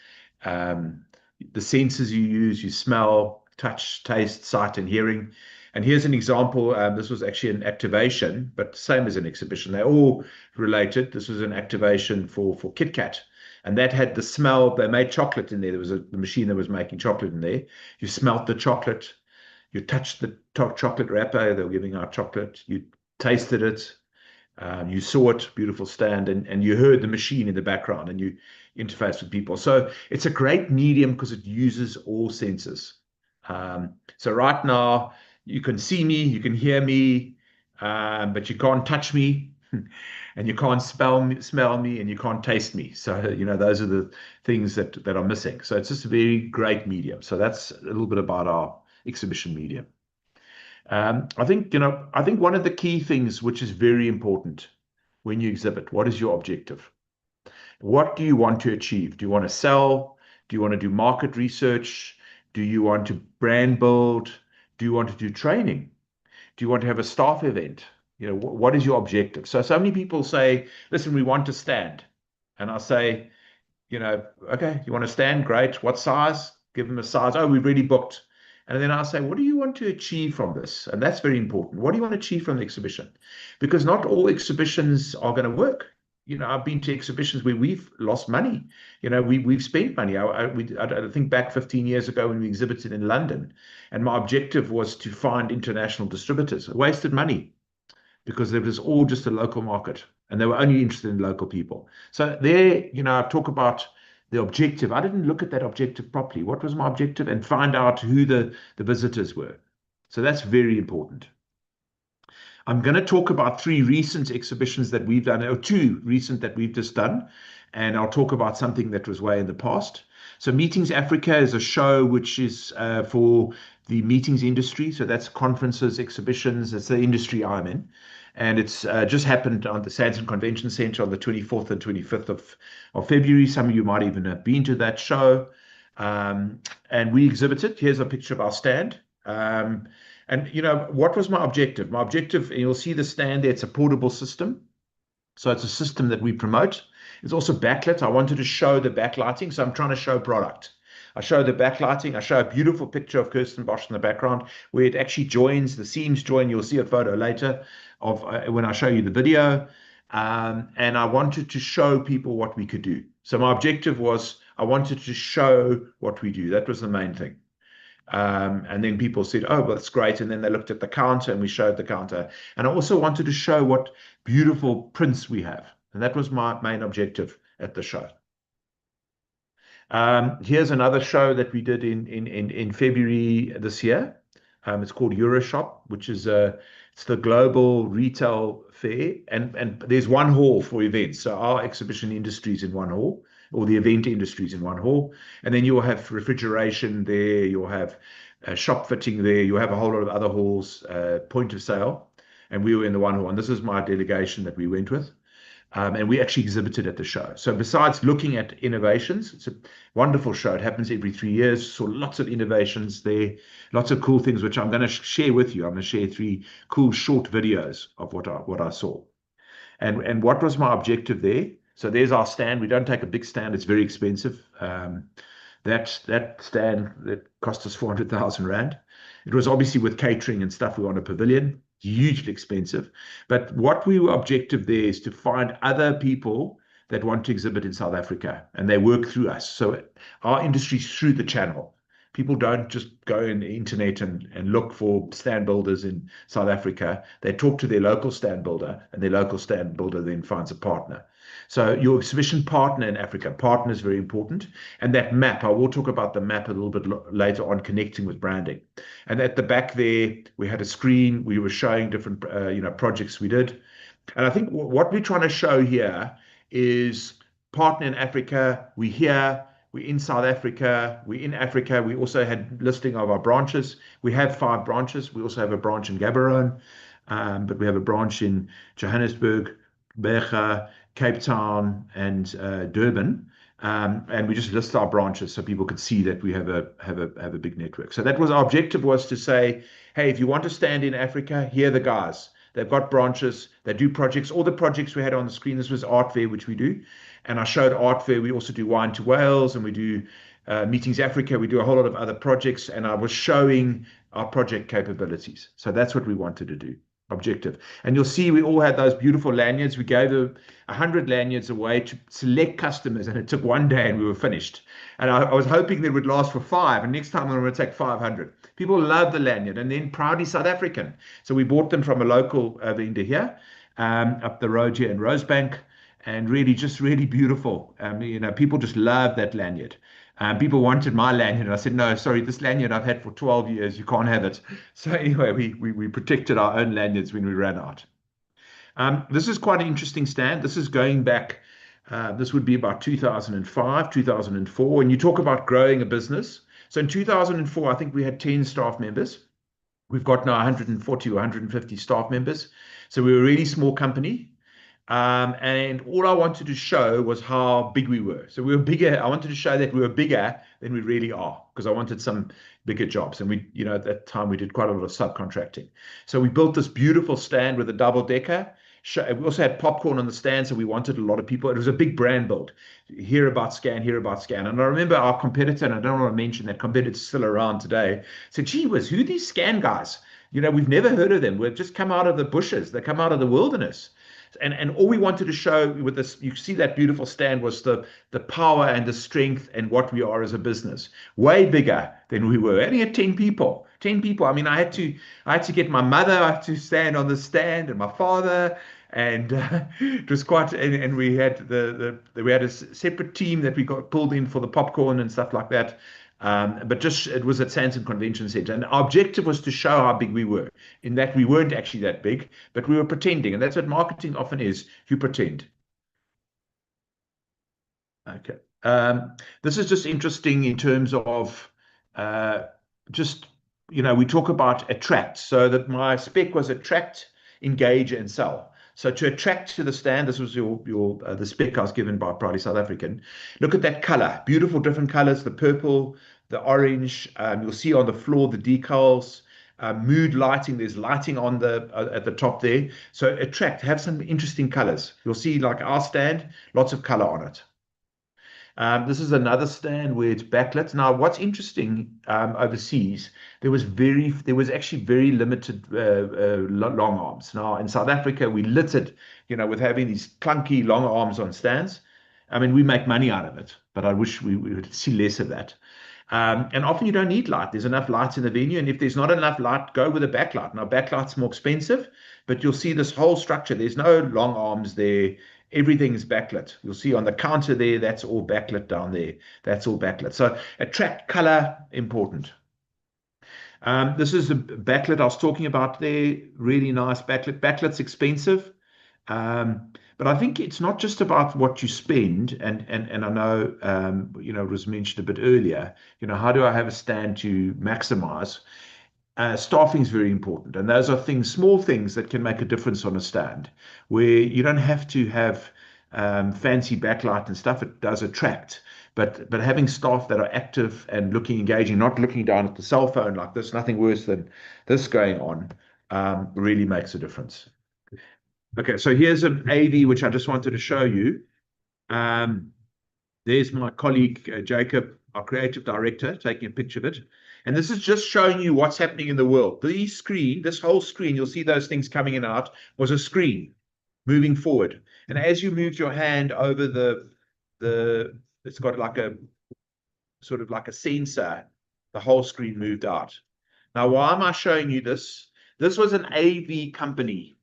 the senses you use, you smell, touch, taste, sight, and hearing. And here's an example. This was actually an activation, but same as an exhibition. They're all related. This was an activation for KitKat. And that had the smell. They made chocolate in there. There was the machine that was making chocolate in there. You smelt the chocolate. You touched the chocolate wrapper. They were giving out chocolate. You tasted it. You saw it, beautiful stand, and you heard the machine in the background, and you interface with people. So it's a great medium because it uses all senses. So right now, you can see me, you can hear me, but you can't touch me, and you can't smell me, and you can't taste me. So, you know, those are the things that are missing. So it's just a very great medium. So that's a little bit about our exhibition medium. I think one of the key things which is very important when you exhibit, what is your objective? What do you want to achieve? Do you want to sell? Do you want to do market research? Do you want to brand build? Do you want to do training? Do you want to have a staff event? You know, what is your objective? So many people say, listen, we want to stand. And I say, you know, okay, you want to stand? Great. What size? Give them a size. Oh, we've already booked. And then I'll say, what do you want to achieve from this? And that's very important. What do you want to achieve from the exhibition? Because not all exhibitions are going to work. You know, I've been to exhibitions where we've lost money. You know, we've spent money. I think back 15 years ago when we exhibited in London, and my objective was to find international distributors. I wasted money because it was all just a local market, and they were only interested in local people. So there, you know, I talk about the objective. I didn't look at that objective properly. What was my objective? And find out who the visitors were. So that's very important. I'm going to talk about 3 recent exhibitions that we've done, or 2 recent that we've just done. And I'll talk about something that was way in the past. So Meetings Africa is a show which is for the meetings industry. So that's conferences, exhibitions. That's the industry I'm in. And it's just happened on the Sandton Convention Center on the 24th and 25th of February. Some of you might even have been to that show. And we exhibited. Here's a picture of our stand. And, you know, what was my objective? My objective, and you'll see the stand there, it's a portable system. So it's a system that we promote. It's also backlit. I wanted to show the backlighting, so I'm trying to show product. I show the backlighting. I show a beautiful picture of Kirsten Bosch in the background where it actually joins, the seams join. You'll see a photo later of when I show you the video. And I wanted to show people what we could do. So my objective was I wanted to show what we do. That was the main thing. And then people said, oh, well, that's great. And then they looked at the counter and we showed the counter. And I also wanted to show what beautiful prints we have. And that was my main objective at the show. Here's another show that we did in February this year. It's called Euroshop, which is it's the global retail fair. And there's one hall for events. So our exhibition industry is in one hall, or the event industries in one hall. And then you'll have refrigeration there, you'll have shop fitting there, you'll have a whole lot of other halls, point of sale. And we were in the one hall. And this is my delegation that we went with. And we actually exhibited at the show. So besides looking at innovations, it's a wonderful show. It happens every 3 years. Saw lots of innovations there, lots of cool things, which I'm going to share with you. I'm going to share 3 cool short videos of what I saw. And what was my objective there? So there's our stand. We don't take a big stand. It's very expensive. That stand that cost us 400,000 Rand. It was obviously with catering and stuff. We were on a pavilion, hugely expensive. But what we were objective there is to find other people that want to exhibit in South Africa, and they work through us. So our industry's through the channel. People don't just go in the internet and look for stand builders in South Africa. They talk to their local stand builder, and their local stand builder then finds a partner. So your exhibition partner in Africa, partner is very important. And that map, I will talk about the map a little bit later on, connecting with branding. And at the back there, we had a screen. We were showing different projects we did. And I think what we're trying to show here is partner in Africa. We're here. We're in South Africa. We're in Africa. We also had listing of our branches. We have 5 branches. We also have a branch in Gaborone, but we have a branch in Johannesburg, Berge, Cape Town, and Durban. And we just list our branches so people could see that we have a big network. So that was our objective, was to say, hey, if you want to stand in Africa, here are the guys. They've got branches. They do projects. All the projects we had on the screen. This was Art Fair, which we do. And I showed Art Fair. We also do Wine to Wales, and we do Meetings Africa. We do a whole lot of other projects. And I was showing our project capabilities. So that's what we wanted to do. Objective. And you'll see we all had those beautiful lanyards. We gave 100 lanyards away to select customers, and it took 1 day and we were finished. And I was hoping that it would last for 5, and next time I'm going to take 500. People love the lanyard, and then proudly South African. So we bought them from a local vendor here, up the road here in Rosebank, and really beautiful. People just love that lanyard. People wanted my lanyard, and I said, no, sorry, this lanyard I've had for 12 years. You can't have it. So anyway, we protected our own lanyards when we ran out. This is quite an interesting stand. This is going back, this would be about 2005, 2004. When you talk about growing a business. So in 2004, I think we had 10 staff members. We've got now 140 or 150 staff members. So we were a really small company. And all I wanted to show was how big we were. So we were bigger. I wanted to show that we were bigger than we really are, because I wanted some bigger jobs. And at that time, we did quite a lot of subcontracting. So we built this beautiful stand with a double decker. We also had popcorn on the stand, so we wanted a lot of people. It was a big brand build. Hear about Scan, hear about Scan. And I remember our competitor, and I don't want to mention that competitor's still around today, said, gee whiz, who are these Scan guys? We've never heard of them. We've just come out of the bushes. They come out of the wilderness. And all we wanted to show with this, you see that beautiful stand, was the power and the strength and what we are as a business. Way bigger than we were. Only had 10 people. 10 people. I mean, I had to get my mother to stand on the stand, and my father, and it was quite. And we had we had a separate team that we got pulled in for the popcorn and stuff like that. But it was at Sandton Convention Center. And our objective was to show how big we were, in that we weren't actually that big, but we were pretending. And that's what marketing often is. You pretend. Okay. This is just interesting in terms of we talk about attract. So that my spec was attract, engage, and sell. So to attract to the stand, this was the spec I was given by Proudly South African. Look at that color, beautiful different colors, the purple, the orange. You'll see on the floor the decals, mood lighting. There's lighting on at the top there. So attract, have some interesting colors. You'll see like our stand, lots of color on it. This is another stand where it's backlit. Now, what's interesting overseas, there was actually very limited long arms. Now, in South Africa, we littered, with having these clunky long arms on stands. I mean, we make money out of it, but I wish we would see less of that. And often you don't need light. There's enough lights in the venue. And if there's not enough light, go with a backlight. Now, backlight's more expensive, but you'll see this whole structure. There's no long arms there. Everything's backlit. You'll see on the counter there, that's all backlit down there. That's all backlit. So attract, color, important. This is the backlit I was talking about there. Really nice backlit. Backlit's expensive. But I think it's not just about what you spend. And I know, it was mentioned a bit earlier, how do I have a stand to maximize? Staffing is very important, and those are small things that can make a difference on a stand, where you don't have to have fancy backlight and stuff, it does attract. But having staff that are active and looking engaging, not looking down at the cell phone like this, nothing worse than this going on, really makes a difference. Okay, so here's an AV which I just wanted to show you. There's my colleague Jacob, our creative director, taking a picture of it. And this is just showing you what's happening in the world. This whole screen, you'll see those things coming in and out, was a screen moving forward. And as you moved your hand over it's got like a sort of like a sensor, the whole screen moved out. Now, why am I showing you this? This was an AV company,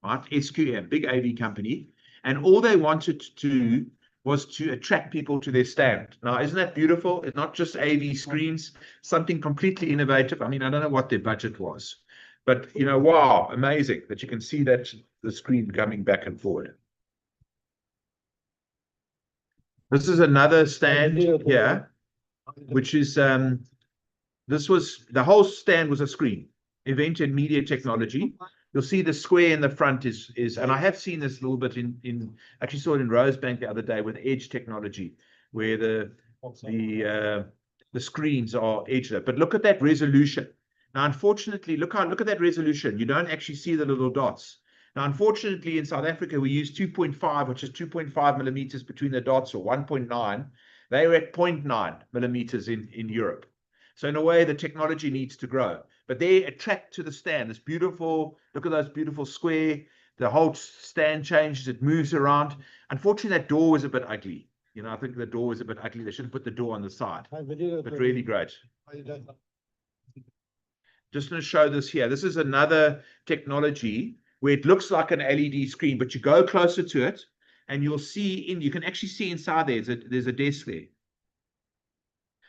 right? SQM, big AV company. And all they wanted to do was to attract people to their stand. Now, isn't that beautiful? It's not just AV screens, something completely innovative. I mean, I don't know what their budget was, but wow, amazing that you can see that the screen coming back and forward. This is another stand here, which is, the whole stand was a screen, event and media technology. You'll see the square in the front is, and I have seen this a little bit actually saw it in Rosebank the other day with edge technology, where the screens are edged. But look at that resolution. Now, unfortunately, look at that resolution. You don't actually see the little dots. Now, unfortunately, in South Africa, we use 2.5, which is 2.5 millimeters between the dots, or 1.9. They are at 0.9 millimeters in Europe. So in a way, the technology needs to grow. But they attract to the stand. It's beautiful. Look at those beautiful square. The whole stand changes. It moves around. Unfortunately, that door was a bit ugly. I think the door was a bit ugly. They should have put the door on the side. But really great. Just going to show this here. This is another technology where it looks like an LED screen, but you go closer to it and you'll see you can actually see inside there. There's a desk there.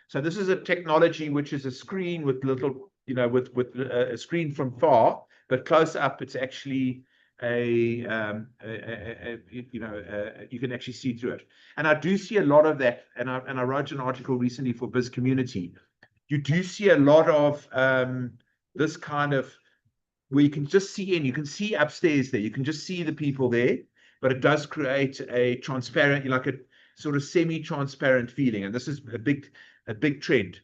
So this is a technology which is a screen with little, with a screen from far, but close up, it's actually you can actually see through it. And I do see a lot of that. And I wrote an article recently for Biz Community. You do see a lot of this kind of, where you can just see in, you can see upstairs there, you can just see the people there, but it does create a transparent, like a sort of semi-transparent feeling. And this is a big trend.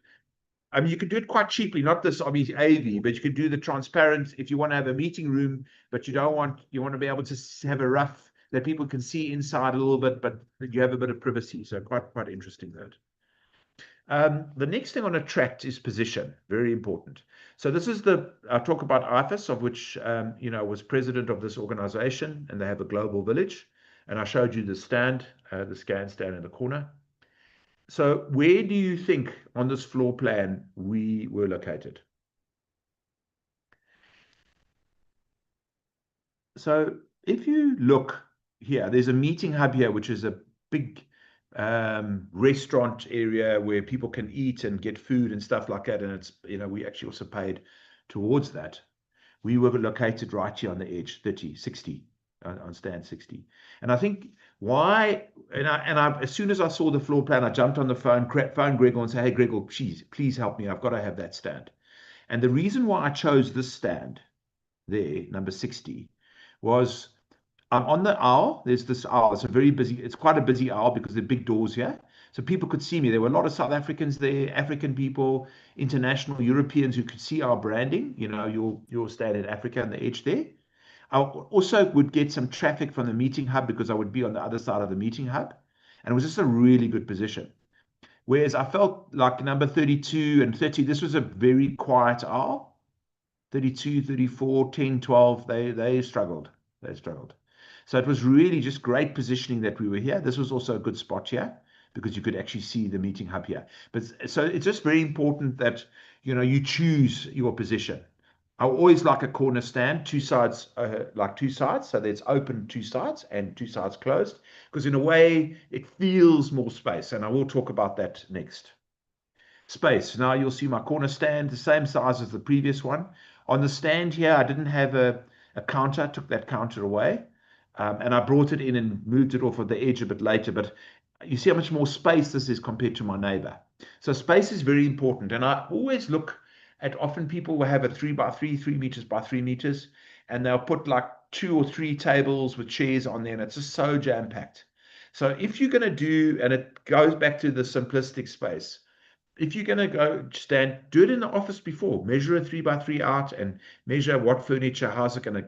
I mean, you can do it quite cheaply, not this obviously AV, but you can do the transparent if you want to have a meeting room, but you want to be able to have a rough that people can see inside a little bit, but you have a bit of privacy. So quite interesting that. The next thing on attract is position, very important. So this is I talk about IFAS, of which, was president of this organization, and they have a global village. And I showed you the stand, the scan stand in the corner. So where do you think on this floor plan we were located? So if you look here, there's a meeting hub here, which is a big restaurant area where people can eat and get food and stuff like that. And it's, we actually also paid towards that. We were located right here on the edge, 60 on stand 60. And I think why, as soon as I saw the floor plan, I jumped on the phone Gregor and said, hey, Gregor, please help me. I've got to have that stand. And the reason why I chose this stand there, number 60, was I'm on the aisle. There's this aisle. It's quite a busy aisle because there are big doors here. So people could see me. There were a lot of South Africans there, African people, international Europeans who could see our branding, your stand in Africa on the edge there. I also would get some traffic from the meeting hub because I would be on the other side of the meeting hub. And it was just a really good position. Whereas I felt like number 32 and 30, this was a very quiet aisle. 32, 34, 10, 12, they struggled. So it was really just great positioning that we were here. This was also a good spot here because you could actually see the meeting hub here. But so it's just very important that, you choose your position. I always like a corner stand, two sides, so that it's open two sides and two sides closed, because in a way it feels more space. And I will talk about that next. Space. Now you'll see my corner stand, the same size as the previous one. On the stand here, I didn't have a counter. I took that counter away. And I brought it in and moved it off of the edge a bit later. But you see how much more space this is compared to my neighbor. So space is very important. And I always look And often people will have a 3x3, 3 meters by 3 meters, and they'll put like 2 or 3 tables with chairs on there, and it's just so jam packed. So if you're going to do, and it goes back to the simplistic space, if you're going to go stand, do it in the office before. Measure a 3x3 out and measure what furniture, how's it going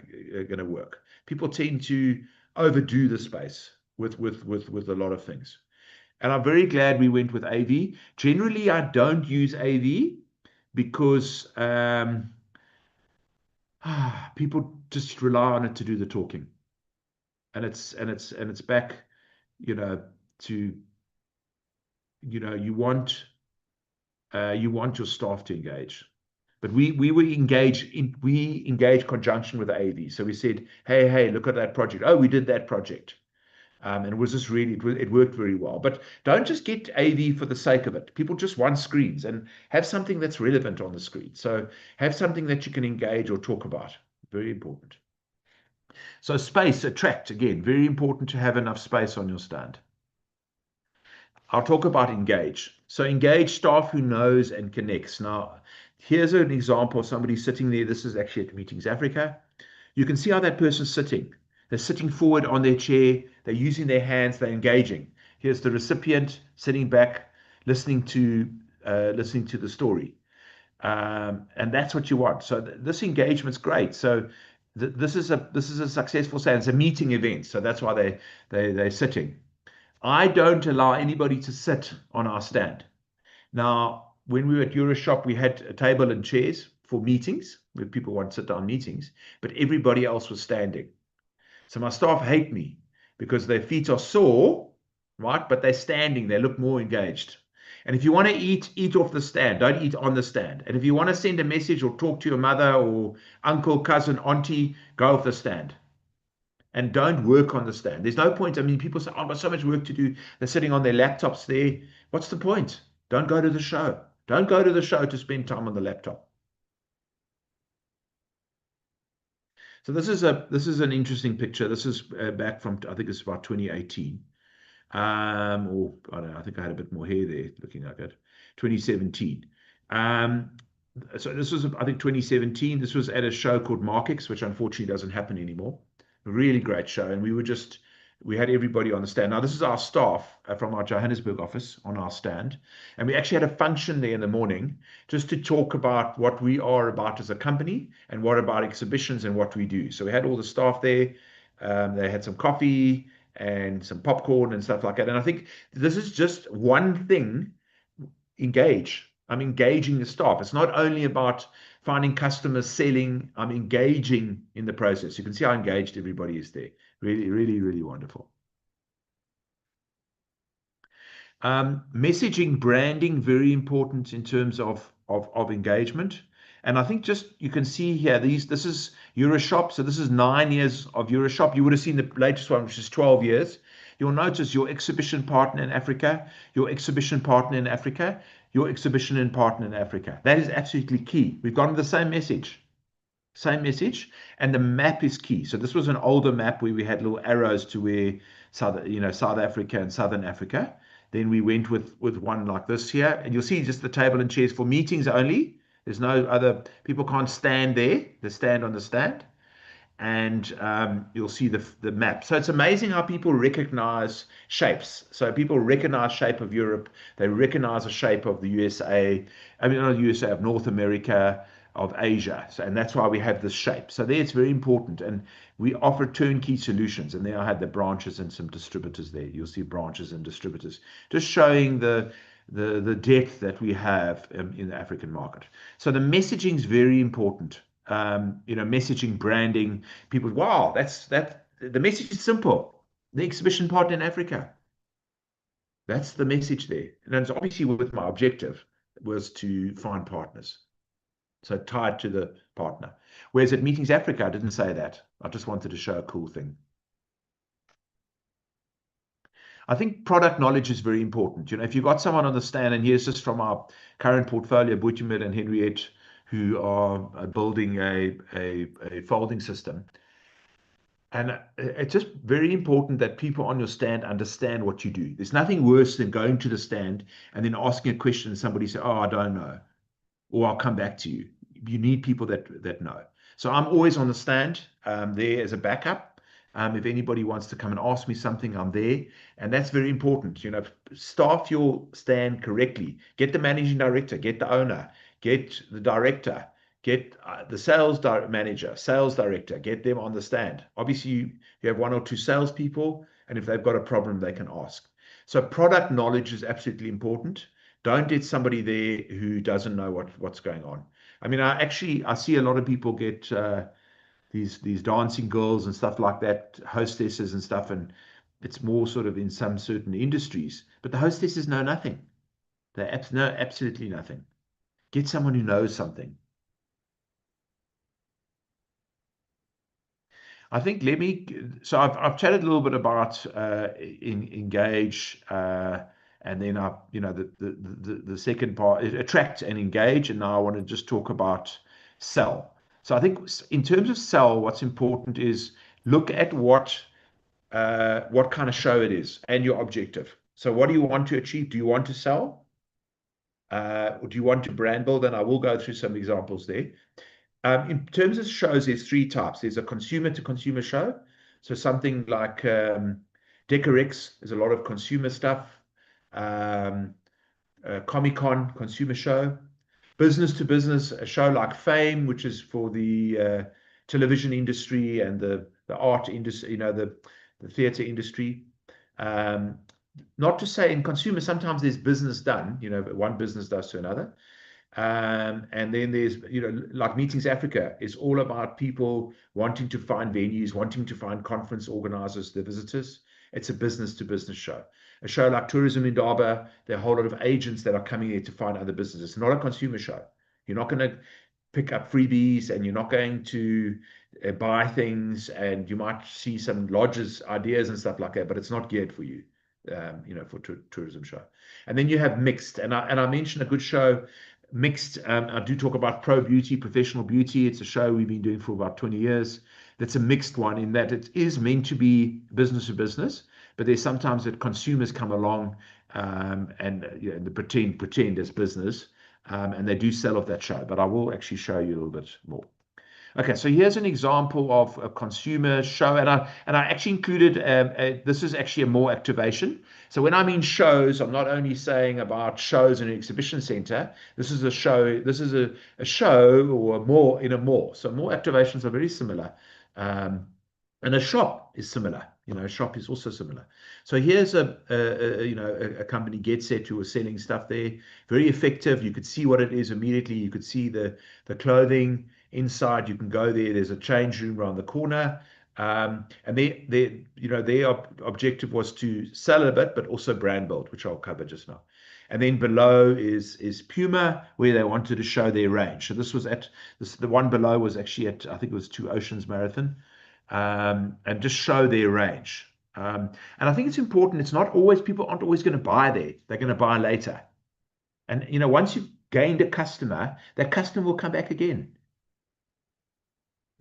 to work. People tend to overdo the space with a lot of things. And I'm very glad we went with AV. Generally, I don't use AV because people just rely on it to do the talking. And it's back, to, you want your staff to engage. But we engage conjunction with the AV. So we said, hey, look at that project. Oh, we did that project. And it was just really, it worked very well. But don't just get AV for the sake of it. People just want screens, and have something that's relevant on the screen. So have something that you can engage or talk about. Very important. So space, attract, again, very important to have enough space on your stand. I'll talk about engage. So engage staff who knows and connects. Now, here's an example of somebody sitting there. This is actually at Meetings Africa. You can see how that person's sitting. They're sitting forward on their chair. They're using their hands. They're engaging. Here's the recipient sitting back, listening to the story. And that's what you want. So this engagement's great. So this is a successful stand. It's a meeting event. So that's why they're sitting. I don't allow anybody to sit on our stand. Now, when we were at Euroshop, we had a table and chairs for meetings, where people want to sit down meetings, but everybody else was standing. So my staff hate me because their feet are sore, right? But they're standing, they look more engaged. And if you want to eat off the stand, don't eat on the stand. And if you want to send a message or talk to your mother or uncle, cousin, auntie, go off the stand. And don't work on the stand. There's no point. I mean, people say, oh, I've got so much work to do. They're sitting on their laptops there. What's the point? Don't go to the show. Don't go to the show to spend time on the laptop. So this is an interesting picture. This is back from, I think it's about 2018. Or I don't know, I think I had a bit more hair there looking like it. 2017. So this was, I think, 2017. This was at a show called Markix, which unfortunately doesn't happen anymore. A really great show. And we had everybody on the stand. Now, this is our staff from our Johannesburg office on our stand. And we actually had a function there in the morning just to talk about what we are about as a company and what about exhibitions and what we do. So we had all the staff there. They had some coffee and some popcorn and stuff like that. And I think this is just one thing. Engage. I'm engaging the staff. It's not only about finding customers, selling. I'm engaging in the process. You can see how engaged everybody is there. Really, really, really wonderful. Messaging, branding, very important in terms of engagement. And I think just you can see here, this is Euroshop. So this is 9 years of Euroshop. You would have seen the latest one, which is 12 years. You'll notice your exhibition partner in Africa, your exhibition partner in Africa, your exhibition and partner in Africa. That is absolutely key. We've gone with the same message, and the map is key. So this was an older map where we had little arrows to where South Africa and Southern Africa. Then we went with one like this here, and you'll see just the table and chairs for meetings only. There's no other, people can't stand there. They stand on the stand. And you'll see the map. So it's amazing how people recognize shapes. So people recognize shape of Europe. They recognize the shape of the USA. I mean, not the USA, of North America, of Asia. So, and that's why we have this shape. So there it's very important. And we offer turnkey solutions. And there I had the branches and some distributors there. You'll see branches and distributors. Just showing the depth that we have in the African market. So the messaging is very important. Messaging, branding, people, wow, the message is simple. The exhibition partner in Africa. That's the message there. And it's obviously with my objective was to find partners. So tied to the partner. Whereas at Meetings Africa, I didn't say that. I just wanted to show a cool thing. I think product knowledge is very important. If you've got someone on the stand, and here's just from our current portfolio, Butimir and Henriette, who are building a folding system. And it's just very important that people on your stand understand what you do. There's nothing worse than going to the stand and then asking a question and somebody say, oh, I don't know. or I'll come back to you. You need people that know. So I'm always on the stand there as a backup. If anybody wants to come and ask me something, I'm there. And that's very important. Staff your stand correctly. Get the managing director, get the owner, get the director, get the sales manager, sales director, get them on the stand. Obviously, you have one or two salespeople, and if they've got a problem, they can ask. So product knowledge is absolutely important. Don't get somebody there who doesn't know what's going on. I mean, I see a lot of people get these dancing girls and stuff like that, hostesses and stuff, and it's more sort of in some certain industries. But the hostesses know nothing. They know absolutely nothing. Get someone who knows something. I think so I've chatted a little bit about engage, and then the second part is attract and engage, and now I want to just talk about sell. So I think in terms of sell, what's important is look at what kind of show it is and your objective. So what do you want to achieve? Do you want to sell? Or do you want to brand build? And I will go through some examples there. In terms of shows, there's three types. There's a consumer-to-consumer show. So something like Decorex, there's a lot of consumer stuff. Comic-Con, consumer show. Business-to-business, a show like Fame, which is for the television industry and the art industry, the theater industry. Not to say in consumer, sometimes there's business done, one business does to another. And then there's, like Meetings Africa is all about people wanting to find venues, wanting to find conference organizers, the visitors. It's a business to business show. A show like Tourism in Indaba, there are a whole lot of agents that are coming there to find other businesses. It's not a consumer show. You're not going to pick up freebies, and you're not going to buy things, and you might see some lodges, ideas and stuff like that, but it's not geared for you, for tourism show. And then you have mixed, and I mentioned a good show, Mixed. I do talk about Pro Beauty, Professional Beauty. It's a show we've been doing for about 20 years. That's a mixed one in that it is meant to be business to business, but there's sometimes that consumers come along and they pretend as business, and they do sell off that show. But I will actually show you a little bit more. Okay, so here's an example of a consumer show, and I actually included this is actually a more activation. So when I mean shows, I'm not only saying about shows in an exhibition center. This is a show. This is a show or a mall in a mall. So more activations are very similar, and a shop is similar. A shop is also similar. So here's a company, Get Set, who was selling stuff there. Very effective. You could see what it is immediately. You could see the clothing. Inside, you can go there. There's a change room around the corner, and their objective was to sell a bit, but also brand build, which I'll cover just now. And then below is Puma, where they wanted to show their range. So the one below was actually at, I think it was 2 Oceans Marathon, and just show their range. And I think it's important. It's not always, people aren't always going to buy there. They're going to buy later. And once you've gained a customer, that customer will come back again.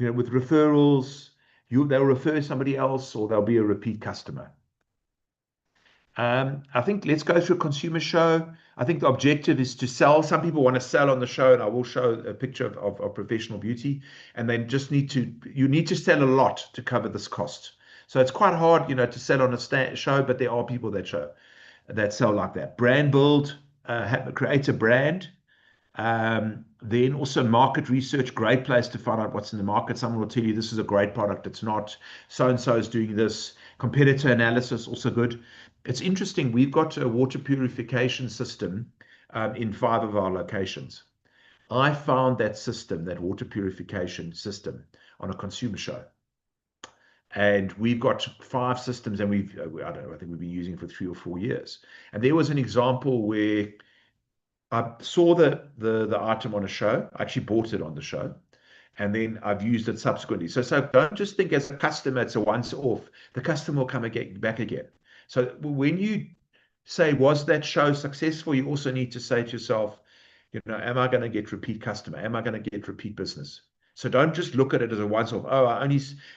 With referrals, they'll refer somebody else, or they'll be a repeat customer. I think let's go through a consumer show. I think the objective is to sell. Some people want to sell on the show, and I will show a picture of Professional Beauty. And they just need to sell a lot to cover this cost. So it's quite hard, to sell on a show, but there are people that sell like that. Brand build, create a brand. Then also market research, great place to find out what's in the market. Someone will tell you this is a great product, it's not. So-and-so is doing this. Competitor analysis, also good. It's interesting, we've got a water purification system in 5 of our locations. I found that water purification system, on a consumer show. And we've got 5 systems, and I think we've been using it for 3 or 4 years. And there was an example where I saw the item on a show. I actually bought it on the show, and then I've used it subsequently. So don't just think as a customer it's a once off. The customer will come back again. So when you say, was that show successful, you also need to say to yourself, am I going to get repeat customer? Am I going to get repeat business? So don't just look at it as a once off. Oh,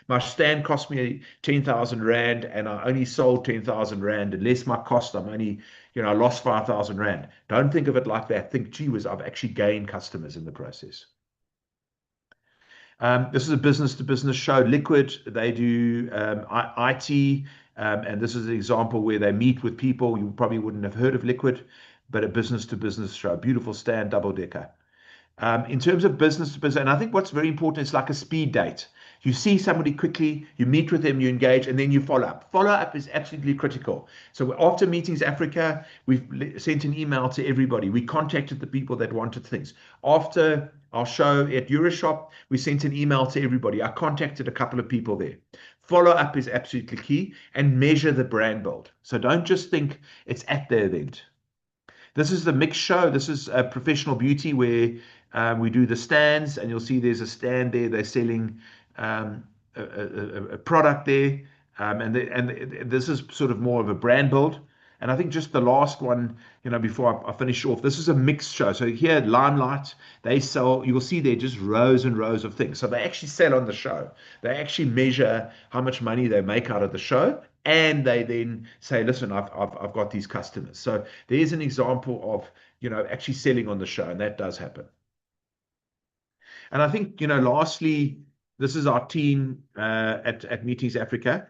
my stand cost me 10,000 Rand, and I only sold 10,000 Rand, and less my cost, I'm only I lost 5,000 Rand. Don't think of it like that. Think, gee whiz, I've actually gained customers in the process. This is a business-to-business show. Liquid, they do IT, and this is an example where they meet with people. You probably wouldn't have heard of Liquid, but a business-to-business show. Beautiful stand, double-decker. In terms of business to business, and I think what's very important is like a speed date. You see somebody quickly, you meet with them, you engage, and then you follow up. Follow up is absolutely critical. So after Meetings Africa, we've sent an email to everybody. We contacted the people that wanted things. After our show at Euroshop, we sent an email to everybody. I contacted a couple of people there. Follow up is absolutely key, and measure the brand build. So don't just think it's at the event. This is the mixed show. This is a professional beauty where we do the stands, and you'll see there's a stand there. They're selling a product there, and this is sort of more of a brand build. And I think just the last one, before I finish off, this is a mixed show. So here, Limelight, they sell, you'll see there just rows and rows of things. So they actually sell on the show. They actually measure how much money they make out of the show. And they then say, listen, I've got these customers. So there's an example of, actually selling on the show, and that does happen. And I think, lastly, this is our team at Meetings Africa.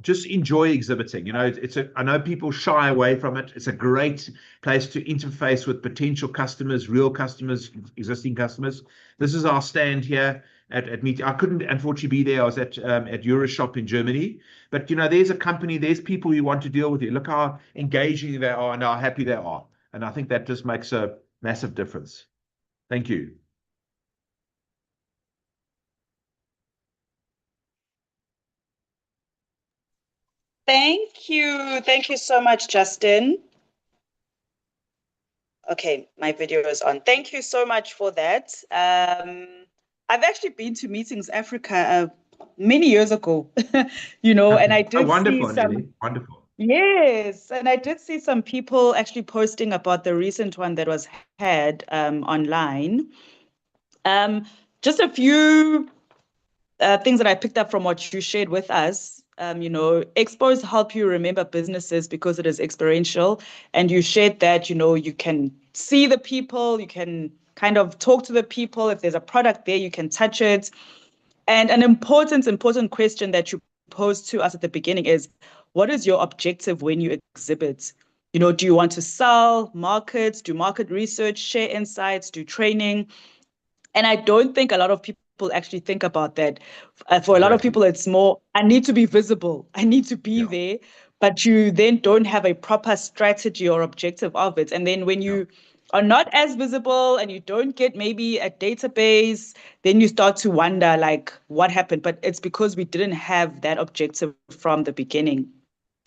Just enjoy exhibiting. I know people shy away from it. It's a great place to interface with potential customers, real customers, existing customers. This is our stand here at Meeting. I couldn't unfortunately be there. I was at Euroshop in Germany. But there's a company, there's people you want to deal with. Look how engaging they are and how happy they are. And I think that just makes a massive difference. Thank you. Thank you. Thank you so much, Justin. Okay, my video is on. Thank you so much for that. I've actually been to Meetings Africa many years ago, and I did wonderful, see some. Nelly. Wonderful. Yes, and I did see some people actually posting about the recent one that was had online. Just a few things that I picked up from what you shared with us. Expos help you remember businesses because it is experiential. And you shared that, you can see the people, you can kind of talk to the people. If there's a product there, you can touch it. And an important question that you posed to us at the beginning is, what is your objective when you exhibit? Do you want to sell, market, do market research, share insights, do training? And I don't think a lot of people actually think about that. For a lot of people, it's more, I need to be visible. I need to be there. But you then don't have a proper strategy or objective of it. And then when you are not as visible and you don't get maybe a database, then you start to wonder, like, what happened? But it's because we didn't have that objective from the beginning.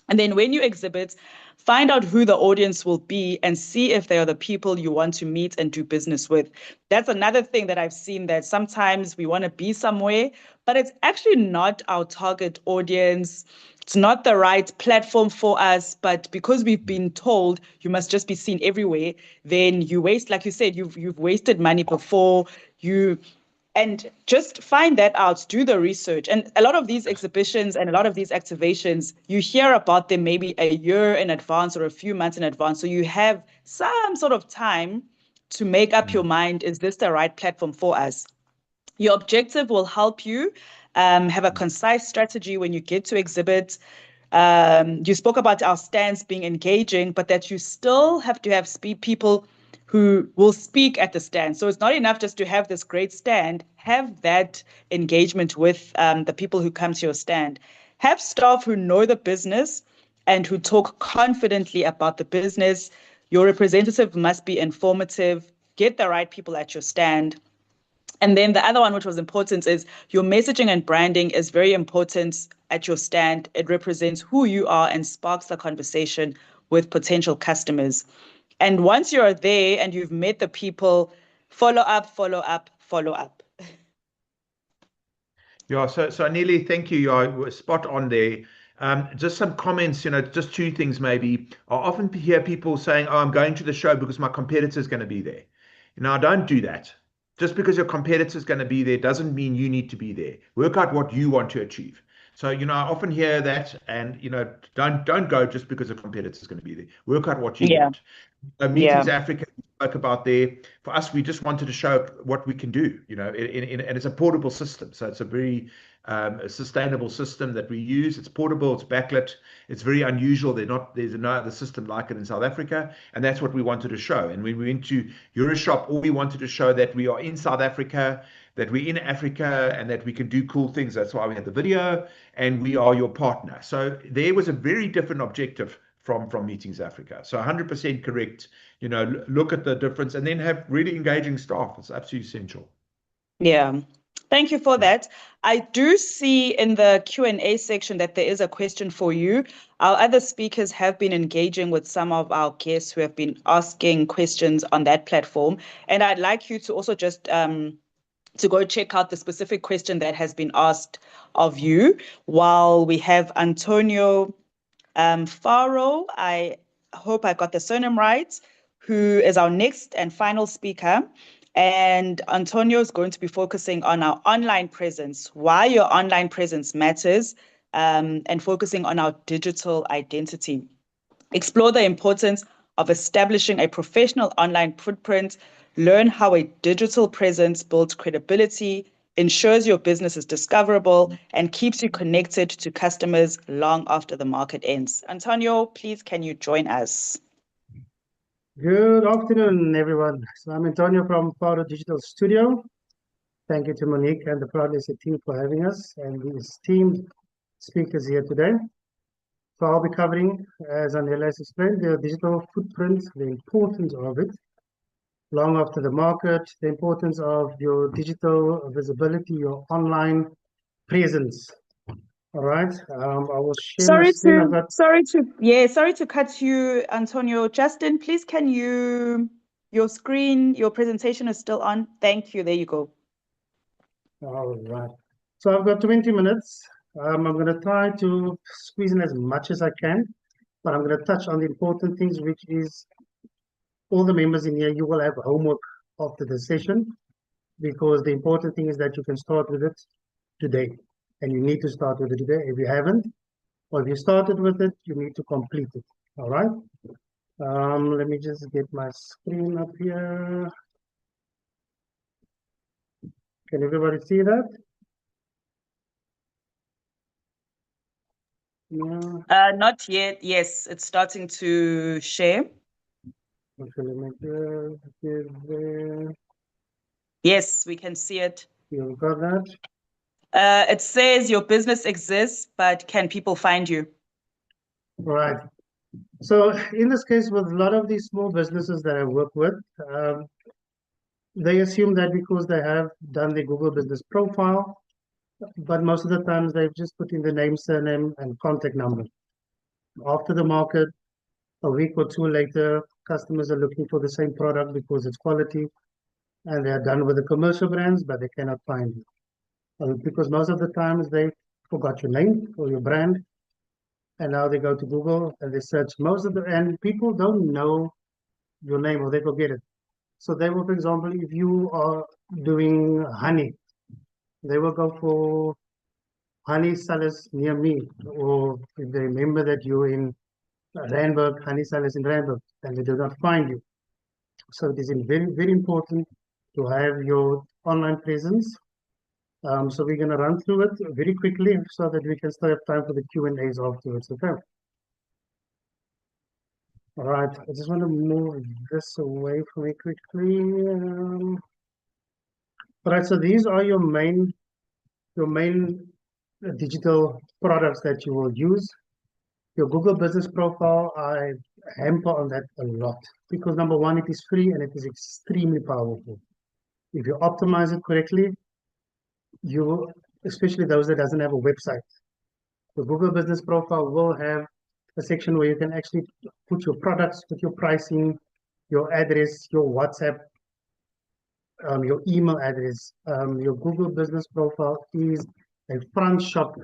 And then when you exhibit, find out who the audience will be and see if they are the people you want to meet and do business with. That's another thing that I've seen, that sometimes we want to be somewhere, but it's actually not our target audience. It's not the right platform for us, but because we've been told you must just be seen everywhere, then you waste, like you said, you've wasted money before you. And just find that out, do the research. And a lot of these exhibitions and a lot of these activations, you hear about them maybe a year in advance or a few months in advance. So you have some sort of time to make up your mind, is this the right platform for us? Your objective will help you have a concise strategy when you get to exhibit. You spoke about our stands being engaging, but that you still have to have people who will speak at the stand. So it's not enough just to have this great stand. Have that engagement with the people who come to your stand. Have staff who know the business and who talk confidently about the business. Your representative must be informative. Get the right people at your stand. And then the other one, which was important, is your messaging and branding is very important at your stand. It represents who you are and sparks the conversation with potential customers. And once you're there and you've met the people, follow up, follow up, follow up. Yeah, so Neely, thank you. You're spot on there. Just some comments, just two things maybe. I often hear people saying, oh, I'm going to the show because my competitor is going to be there. Don't do that. Just because your competitor is going to be there doesn't mean you need to be there. Work out what you want to achieve. So, I often hear that, and don't go just because a competitor is going to be there. Work out what you Yeah, want. Meetings yeah, Africa we spoke about there. For us, we just wanted to show what we can do, and it's a portable system. So it's a very a sustainable system that we use. It's portable, it's backlit, it's very unusual. There's no other system like it in South Africa, and that's what we wanted to show. And when we went to Euroshop, all we wanted to show that we are in South Africa, that we're in Africa, and that we can do cool things. That's why we had the video, and we are your partner. So there was a very different objective from Meetings Africa. So 100% correct. Look at the difference and then have really engaging staff. It's absolutely essential. yeah. Thank you for that. I do see in the Q&A section that there is a question for you. Our other speakers have been engaging with some of our guests who have been asking questions on that platform. And I'd like you to also just to go check out the specific question that has been asked of you while we have Antonio Faro. I hope I got the surname right, who is our next and final speaker. And Antonio is going to be focusing on our online presence, why your online presence matters, and focusing on our digital identity. Explore the importance of establishing a professional online footprint, learn how a digital presence builds credibility, ensures your business is discoverable, and keeps you connected to customers long after the market ends. Antonio, please, can you join us? Good afternoon, everyone. So I'm Antonio from Powder Digital Studio. Thank you to Monique and the Proudness team for having us and the esteemed speakers here today. So I'll be covering, as Anela has explained, the digital footprint, the importance of it, long after the market, the importance of your digital visibility, your online presence. All right, I will share my screen. Sorry to cut you, Antonio. Justin, please, can you, your screen, your presentation is still on. Thank you. There you go. All right. So I've got 20 minutes. I'm going to try to squeeze in as much as I can, but I'm going to touch on the important things, which is all the members in here, you will have homework after the session, because the important thing is that you can start with it today. And you need to start with it today. If you haven't, or if you started with it, you need to complete it. All right. Let me just get my screen up here. Can everybody see that? Yeah. Not yet. Yes, it's starting to share. Okay, let me get there. Yes, we can see it. You've got that? It says your business exists, but can people find you? Right. So in this case, with a lot of these small businesses that I work with, they assume that because they have done their Google business profile, but most of the times they've just put in the name, surname, and contact number. After the market, a week or two later, customers are looking for the same product because it's quality, and they are done with the commercial brands, but they cannot find you. Because most of the times they forgot your name or your brand, and now they go to Google and they search and people don't know your name or they forget it. So they will, for example, if you are doing honey, they will go for honey sellers near me, or if they remember that you're in Randburg, honey sellers in Randburg, and they do not find you. So it is very, very important to have your online presence. So we're going to run through it very quickly so that we can still have time for the Q&As afterwards. Okay. All right. I just want to move this away from me quickly. All right. So these are your main digital products that you will use. Your Google business profile, I hamper on that a lot because number one, it is free and it is extremely powerful. If you optimize it correctly, you, especially those that doesn't have a website, the Google business profile will have a section where you can actually put your products, put your pricing, your address, your WhatsApp, your email address. Your Google business profile is a front shop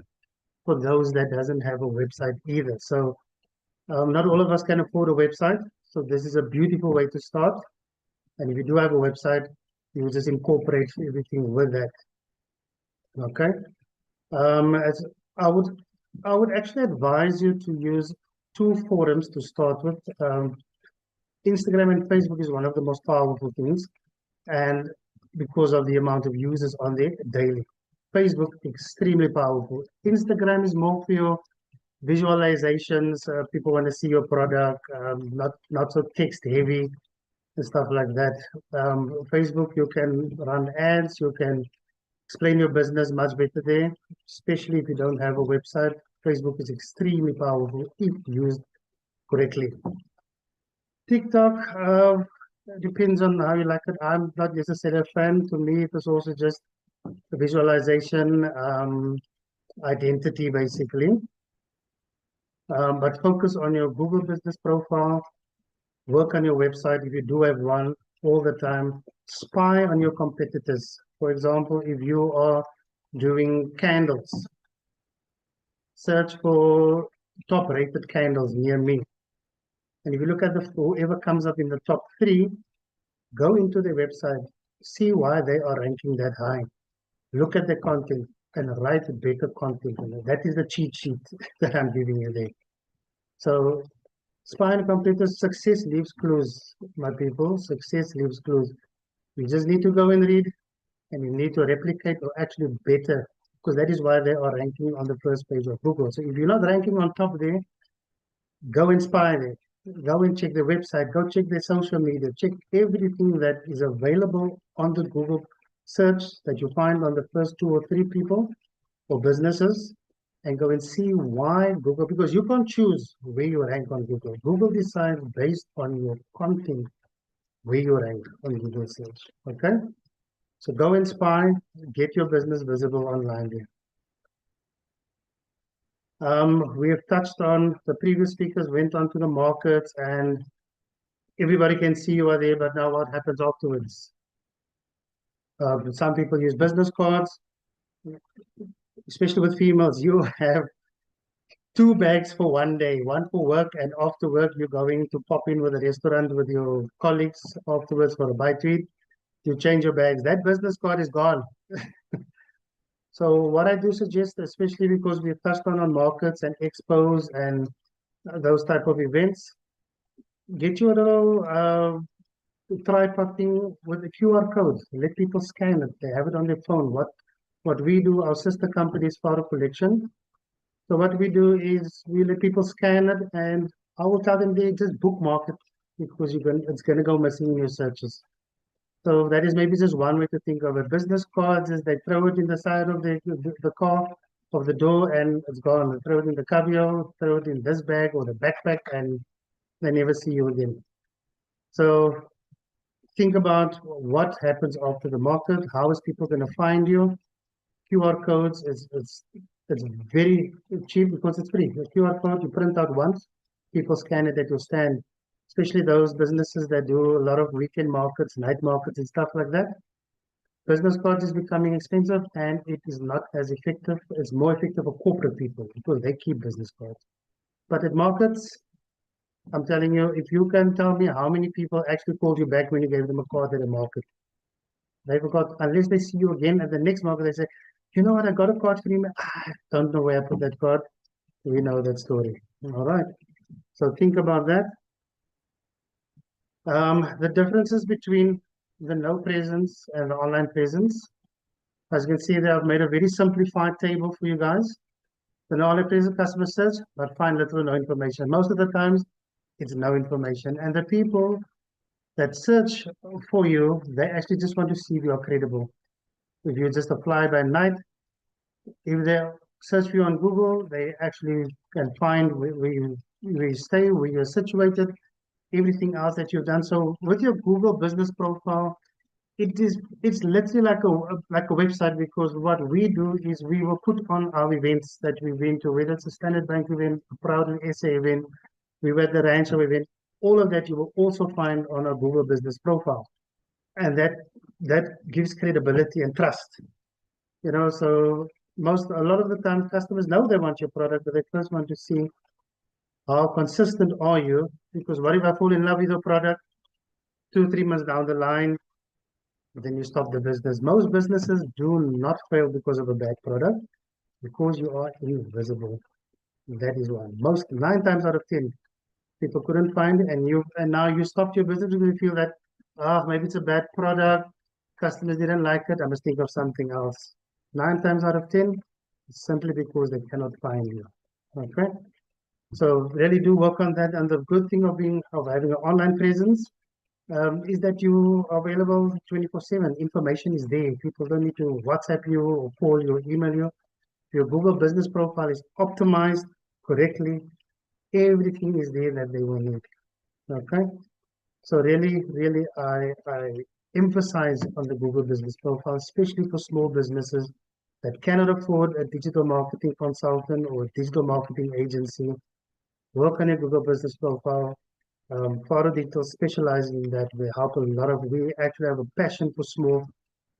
for those that doesn't have a website either. So not all of us can afford a website. So this is a beautiful way to start. And if you do have a website, you just incorporate everything with that. Okay. As I would actually advise you to use two forums to start with. Instagram and Facebook is one of the most powerful things, and because of the amount of users on there daily. Facebook, extremely powerful. Instagram is more for your visualizations. People want to see your product, not so text heavy and stuff like that. Facebook, you can run ads, you can explain your business much better there, especially if you don't have a website. Facebook is extremely powerful if used correctly. TikTok depends on how you like it. I'm not necessarily a fan. To me, it is also just a visualization, identity, basically. But focus on your Google business profile, work on your website if you do have one all the time. Spy on your competitors. For example, if you are doing candles, search for top rated candles near me. And if you look at whoever comes up in the top 3, go into their website, see why they are ranking that high. Look at the content and write better content. That is the cheat sheet that I'm giving you there. So spy on competitors, success leaves clues, my people. Success leaves clues. You just need to go and read, and you need to replicate or actually better, because that is why they are ranking on the first page of Google. So if you're not ranking on top there, go and spy there. Go and check their website. Go check their social media. Check everything that is available on the Google search that you find on the first 2 or 3 people or businesses, and go and see why Google, because you can't choose where you rank on Google. Google decides based on your content where you rank on Google search. Okay? So go and spy, get your business visible online there. We have touched on, the previous speakers went on to the markets, and everybody can see you are there, but now what happens afterwards? Some people use business cards, especially with females. You have 2 bags for one day, one for work, and after work you're going to pop in with a restaurant with your colleagues afterwards for a bite to eat. You change your bags. That business card is gone. So what I do suggest, especially because we've touched on markets and expos and those type of events, get you a little tripod thing with a QR code. Let people scan it. They have it on their phone. What we do, our sister company is Photo Collection. So what we do is we let people scan it, and I will tell them they just bookmark it, because it's going to go missing in your searches. So that is maybe just one way to think of it. Business cards is they throw it in the side of the car, of the door, and it's gone. They throw it in the cubby, throw it in this bag or the backpack, and they never see you again. So think about what happens after the market. How is people going to find you? QR codes it's very cheap because it's free. The QR code you print out once, people scan it at your stand, especially those businesses that do a lot of weekend markets, night markets, and stuff like that. Business cards is becoming expensive, and it is not as effective. It's more effective for corporate people because they keep business cards. But at markets, I'm telling you, if you can tell me how many people actually called you back when you gave them a card at a market, they forgot, unless they see you again at the next market, they say, you know what, I got a card for you. I don't know where I put that card. We know that story. All right. So think about that. The differences between the no presence and the online presence. As you can see there, I've made a very simplified table for you guys. The no online presence customer search, but find little or no information. Most of the times, it's no information. And the people that search for you, they actually just want to see if you are credible. If you just apply by night, if they search for you on Google, they actually can find where you stay, where you're situated, everything else that you've done. So with your Google business profile, it's literally like a website, because what we do is we will put on our events that we've been to, whether it's a Standard Bank event, a Proudly SA event, we were at the Rancho event, all of that you will also find on our Google business profile. And that gives credibility and trust. You know, so a lot of the time customers know they want your product, but they first want to see how consistent are you, because what if I fall in love with your product 2-3 months down the line, then you stop the business. Most businesses do not fail because of a bad product. because you are invisible. That is why. Most 9 times out of 10, people couldn't find it, and now you stopped your business because you feel that maybe it's a bad product, customers didn't like it, I must think of something else. 9 times out of 10, it's simply because they cannot find you. Okay, so really do work on that. And the good thing of having an online presence is that you are available 24/7. Information is there. People don't need to WhatsApp you or call you or email you. Your Google business profile is optimized correctly. Everything is there that they will need. Okay. So really, I emphasize on the Google business profile, especially for small businesses that cannot afford a digital marketing consultant or a digital marketing agency. Work on a Google business profile. Faro Digital specializes in that. We help a lot of, we actually have a passion for small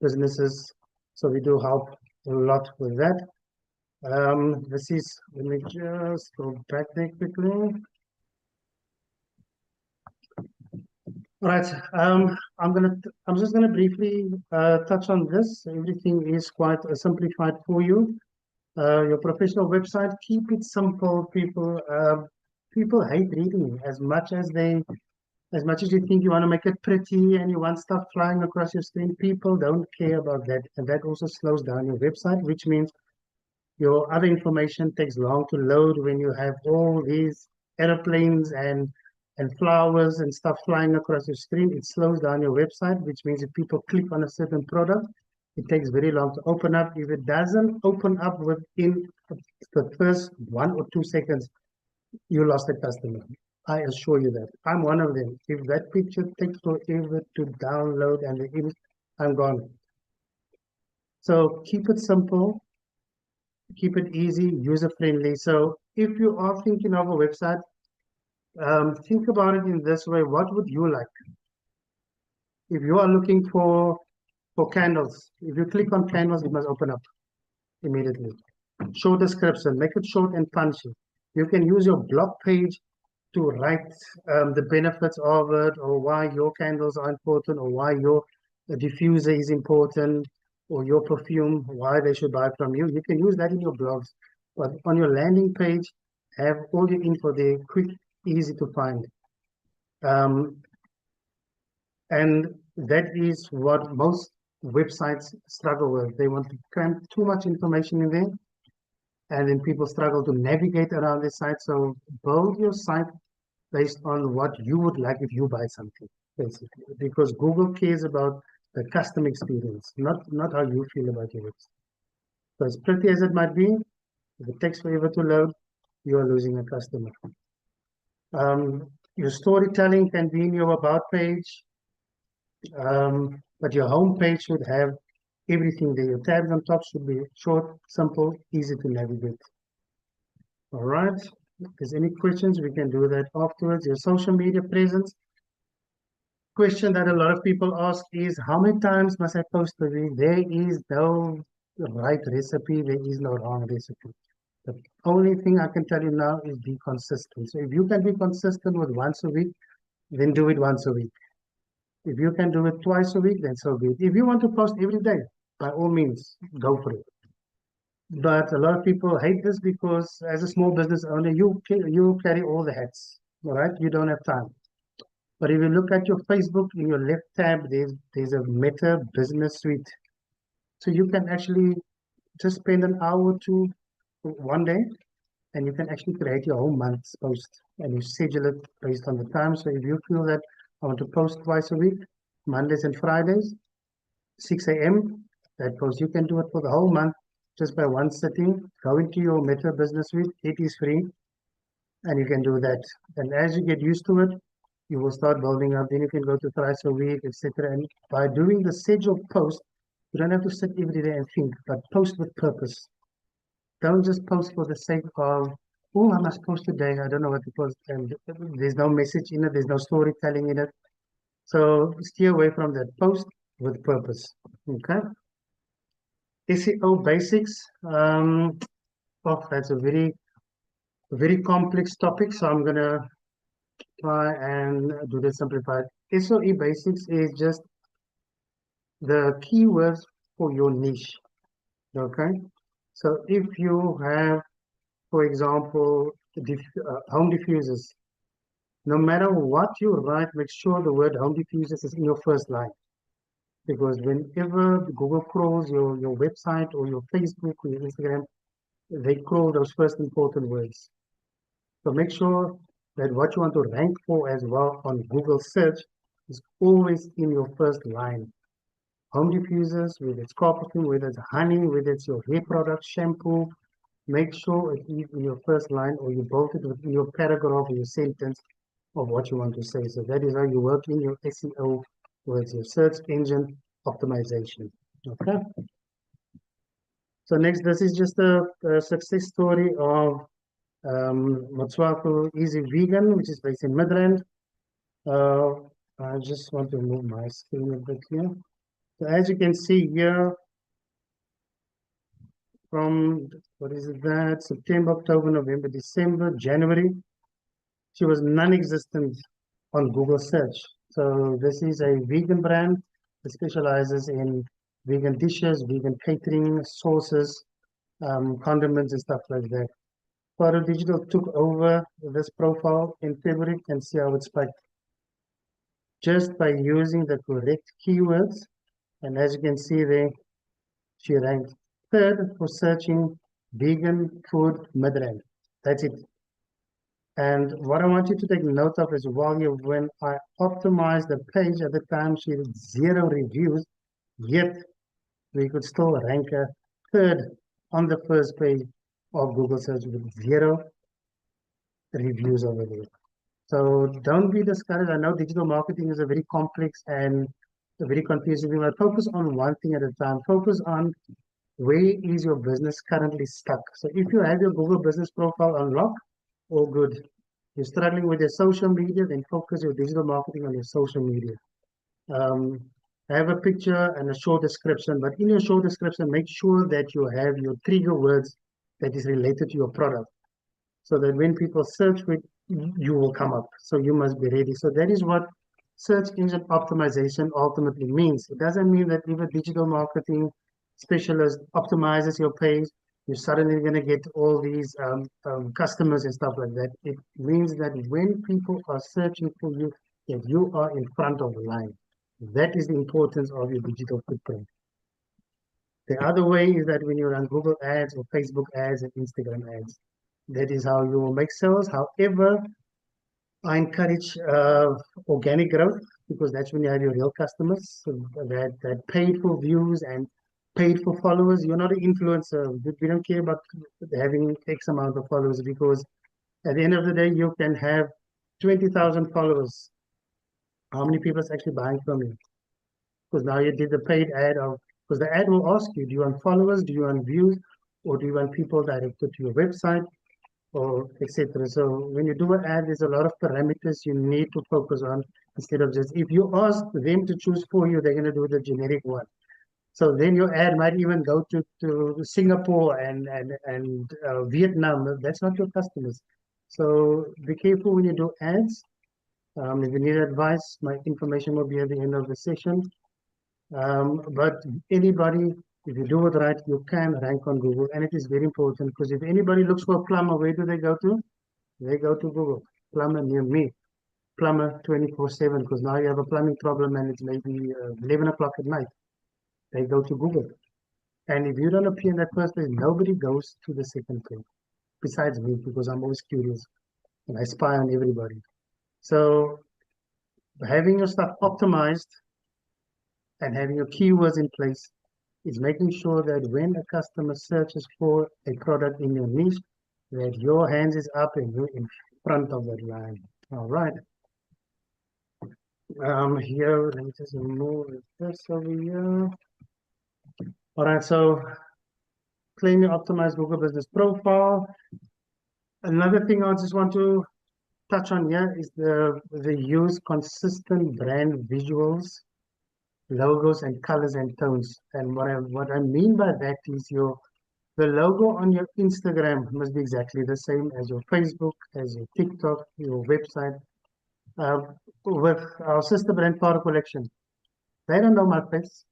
businesses. So we do help a lot with that. Let me just go back there quickly. Right. I'm just gonna briefly touch on this. Everything is quite simplified for you. Your professional website, keep it simple. People hate reading as much as you think you want to make it pretty and you want stuff flying across your screen. People don't care about that, and that also slows down your website, which means your other information takes long to load when you have all these airplanes and flowers and stuff flying across your screen. It slows down your website, which means if people click on a certain product, it takes very long to open up. If it doesn't open up within the first 1 or 2 seconds, you lost a customer. I assure you that. I'm one of them. If that picture takes forever to download and the image, I'm gone. So keep it simple, keep it easy, user-friendly. So if you are thinking of a website, think about it in this way. What would you like? If you are looking for candles, if you click on candles, it must open up immediately. Short description, make it short and punchy. You can use your blog page to write the benefits of it, or why your candles are important, or why your diffuser is important, or your perfume, why they should buy from you. You can use that in your blogs. But on your landing page, have all your info there, quick, easy to find. And that is what most websites struggle with. They want to cram too much information in there, and then people struggle to navigate around the site. So build your site based on what you would like if you buy something, basically, because Google cares about the customer experience, not how you feel about your website. So as pretty as it might be, if it takes forever to load, you are losing a customer. Your storytelling can be in your about page, but your home page should have everything there. Your tabs on top should be short, simple, easy to navigate. All right. If there's any questions, we can do that afterwards. Your social media presence. Question that a lot of people ask is, how many times must I post a week? There is no right recipe. There is no wrong recipe. The only thing I can tell you now is be consistent. So if you can be consistent with once a week, then do it once a week. If you can do it twice a week, then so be it. If you want to post every day, by all means, go for it. But a lot of people hate this because as a small business owner, you carry all the hats, all right? You don't have time. But if you look at your Facebook, in your left tab, there's a Meta Business Suite. So you can actually just spend an hour or two one day, and you can actually create your whole month's post, and you schedule it based on the time. So if you feel that I want to post twice a week, Mondays and Fridays, 6 a.m., that post, you can do it for the whole month just by one sitting. Go into your Meta Business Suite, it is free, and you can do that. And as you get used to it, you will start building up. Then you can go to thrice a week, etc. And by doing the scheduled post, you don't have to sit every day and think, but post with purpose. Don't just post for the sake of, oh, I must post today. I don't know what to post. And there's no message in it. There's no storytelling in it. So steer away from that. Post with purpose. Okay. SEO basics. That's a very complex topic. So I'm gonna try and do this simplified. SEO basics is just the keywords for your niche. Okay. So if you have, for example, home diffusers, no matter what you write, make sure the word home diffusers is in your first line. Because whenever Google crawls your website or your Facebook or your Instagram, they crawl those first important words. So make sure that what you want to rank for as well on Google search is always in your first line. Home diffusers, whether it's carpeting, whether it's honey, whether it's your hair product, shampoo, make sure it is in your first line or you bolt it within your paragraph or your sentence of what you want to say. So that is how you work in your SEO with your search engine optimization. Okay. So next, this is just a success story of Motswako Easy Vegan, which is based in Midrand. I just want to move my screen a bit here. So as you can see here, from what is it that September, October, November, December, January, she was non-existent on Google search. So this is a vegan brand that specializes in vegan dishes, vegan catering, sauces, condiments and stuff like that. Photo Digital took over this profile in February. You can see how it's spiked just by using the correct keywords. And as you can see there, she ranked third for searching vegan food Midrand. That's it. And what I want you to take note of is when I optimized the page at the time, she had 0 reviews, yet we could still rank her third on the first page of Google search with 0 reviews over there. So don't be discouraged. I know digital marketing is a very complex and a very confusing thing, but focus on one thing at a time. Focus on where is your business currently stuck. So if you have your Google business profile unlocked, all good. You're struggling with your social media, then focus your digital marketing on your social media. Have a picture and a short description, but in your short description, make sure that you have your trigger words that is related to your product, so that when people search for it, you will come up. So you must be ready. So that is what search engine optimization ultimately means. It doesn't mean that if a digital marketing specialist optimizes your page, you're suddenly going to get all these customers and stuff like that. It means that when people are searching for you, that you are in front of the line. That is the importance of your digital footprint. The other way is that when you run Google ads or Facebook ads and Instagram ads, that is how you will make sales. However, I encourage organic growth, because that's when you have your real customers that paid for views and paid for followers. You're not an influencer. We don't care about having X amount of followers, because at the end of the day, you can have 20,000 followers. How many people is actually buying from you? Because now you did the paid ad because the ad will ask you, do you want followers, do you want views, or do you want people directed to your website, or etc. So when you do an ad, there's a lot of parameters you need to focus on, instead of just, if you ask them to choose for you, they're going to do the generic one. So then your ad might even go to Singapore and Vietnam. That's not your customers. So be careful when you do ads. If you need advice, my information will be at the end of the session. But anybody, if you do it right, you can rank on Google. And it is very important, because if anybody looks for a plumber, where do they go to? They go to Google. Plumber near me. Plumber 24/7, because now you have a plumbing problem and it's maybe 11 o'clock at night. They go to Google. And if you don't appear in that first place, nobody goes to the second page, besides me, because I'm always curious and I spy on everybody. So having your stuff optimized and having your keywords in place is making sure that when a customer searches for a product in your niche, that your hands is up and you're in front of that line. All right. Here, let me just move this over here. All right, so claim your optimized Google Business Profile. Another thing I just want to touch on here is the use consistent brand visuals, logos and colors and tones. And what I mean by that is the logo on your Instagram must be exactly the same as your Facebook, as your TikTok, your website. With our sister brand Power Collection, they don't know my face.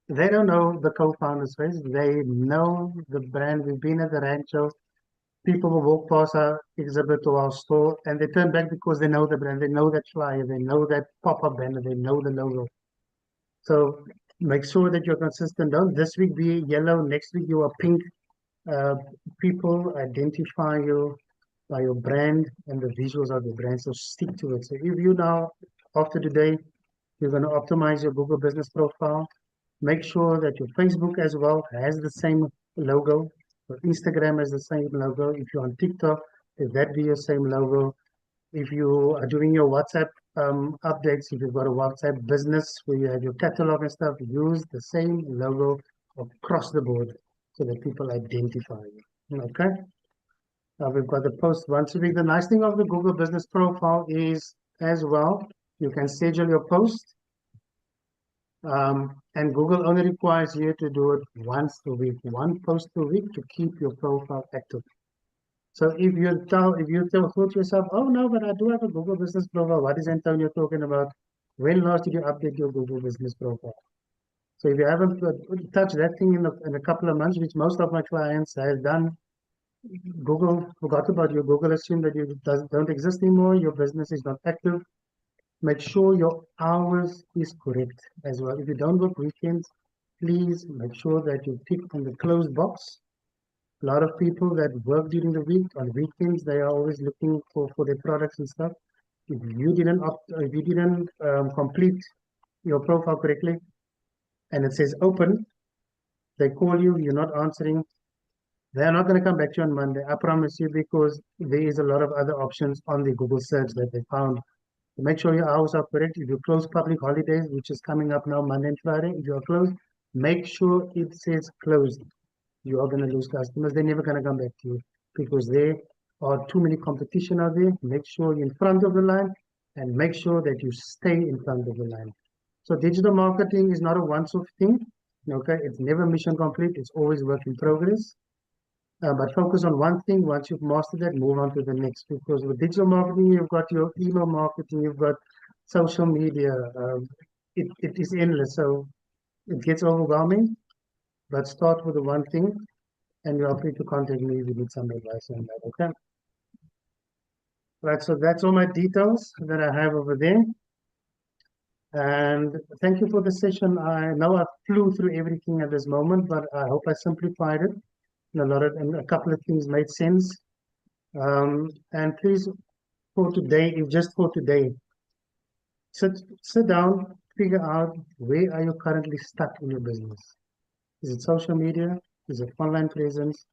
They don't know the co-founder's face. They know the brand. We've been at the rancho. People will walk past our exhibit to our store and they turn back because they know the brand. They know that flyer. They know that pop-up banner. They know the logo. So make sure that you're consistent. Don't this week be yellow, next week you are pink. Uh, People identify you by your brand and the visuals of the brand. So stick to it. So if you now, after today, you're going to optimize your Google business profile, make sure that your Facebook as well has the same logo. Your Instagram has the same logo. If you're on TikTok, if that be your same logo. If you are doing your WhatsApp updates, if you've got a WhatsApp business where you have your catalog and stuff, use the same logo across the board so that people identify you. Okay. We've got the post once a week. The nice thing of the Google Business Profile is as well, you can schedule your post. And Google only requires you to do it once a week, one post per week to keep your profile active. So if you thought to yourself, oh no, but I do have a Google Business Profile. What is Antonio talking about? When last did you update your Google Business Profile? So if you haven't touched that thing in a couple of months, which most of my clients have done, Google forgot about you. Google assumed that you don't exist anymore. Your business is not active. Make sure your hours is correct as well. If you don't work weekends, please make sure that you tick on the closed box. A lot of people that work during the week, on weekends, they are always looking for their products and stuff. If you didn't complete your profile correctly and it says open, they call you, you're not answering, they're not going to come back to you on Monday. I promise you, because there is a lot of other options on the Google search that they found. So make sure your hours are correct. If you close public holidays, which is coming up now, Monday and Friday, if you are closed, make sure it says closed. You are going to lose customers. They're never going to come back to you because there are too many competition out there. Make sure you're in front of the line and make sure that you stay in front of the line. So digital marketing is not a once-off thing. Okay, it's never mission complete. It's always work in progress. But focus on one thing. Once you've mastered that, move on to the next. Because with digital marketing, you've got your email marketing, you've got social media. It is endless. So it gets overwhelming. But start with the one thing, and you are free to contact me if you need some advice on that. Okay. Right. So that's all my details that I have over there. And thank you for the session. I know I flew through everything at this moment, but I hope I simplified it. And a couple of things made sense. And please, for today, if just for today, sit down, figure out where are you currently stuck in your business. Is it social media? Is it online presence?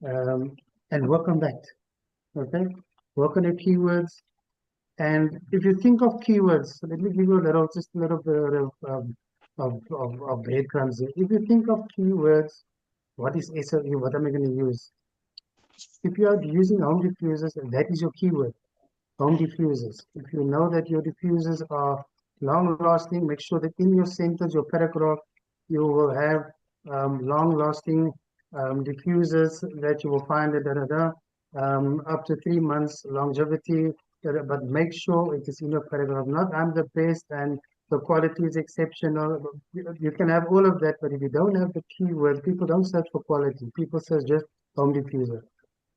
And work on that. Okay, work on your keywords. And if you think of keywords, let me give you just a little bit of breadcrumbs here. If you think of keywords, what is SLE? What am I going to use? If you are using home diffusers, that is your keyword, home diffusers. If you know that your diffusers are long lasting, make sure that in your sentence, your paragraph, you will have long lasting diffusers that you will find up to 3 months longevity. But make sure it is in your paragraph, not I'm the best and the quality is exceptional. You can have all of that, but if you don't have the keyword, people don't search for quality. People search just home diffuser.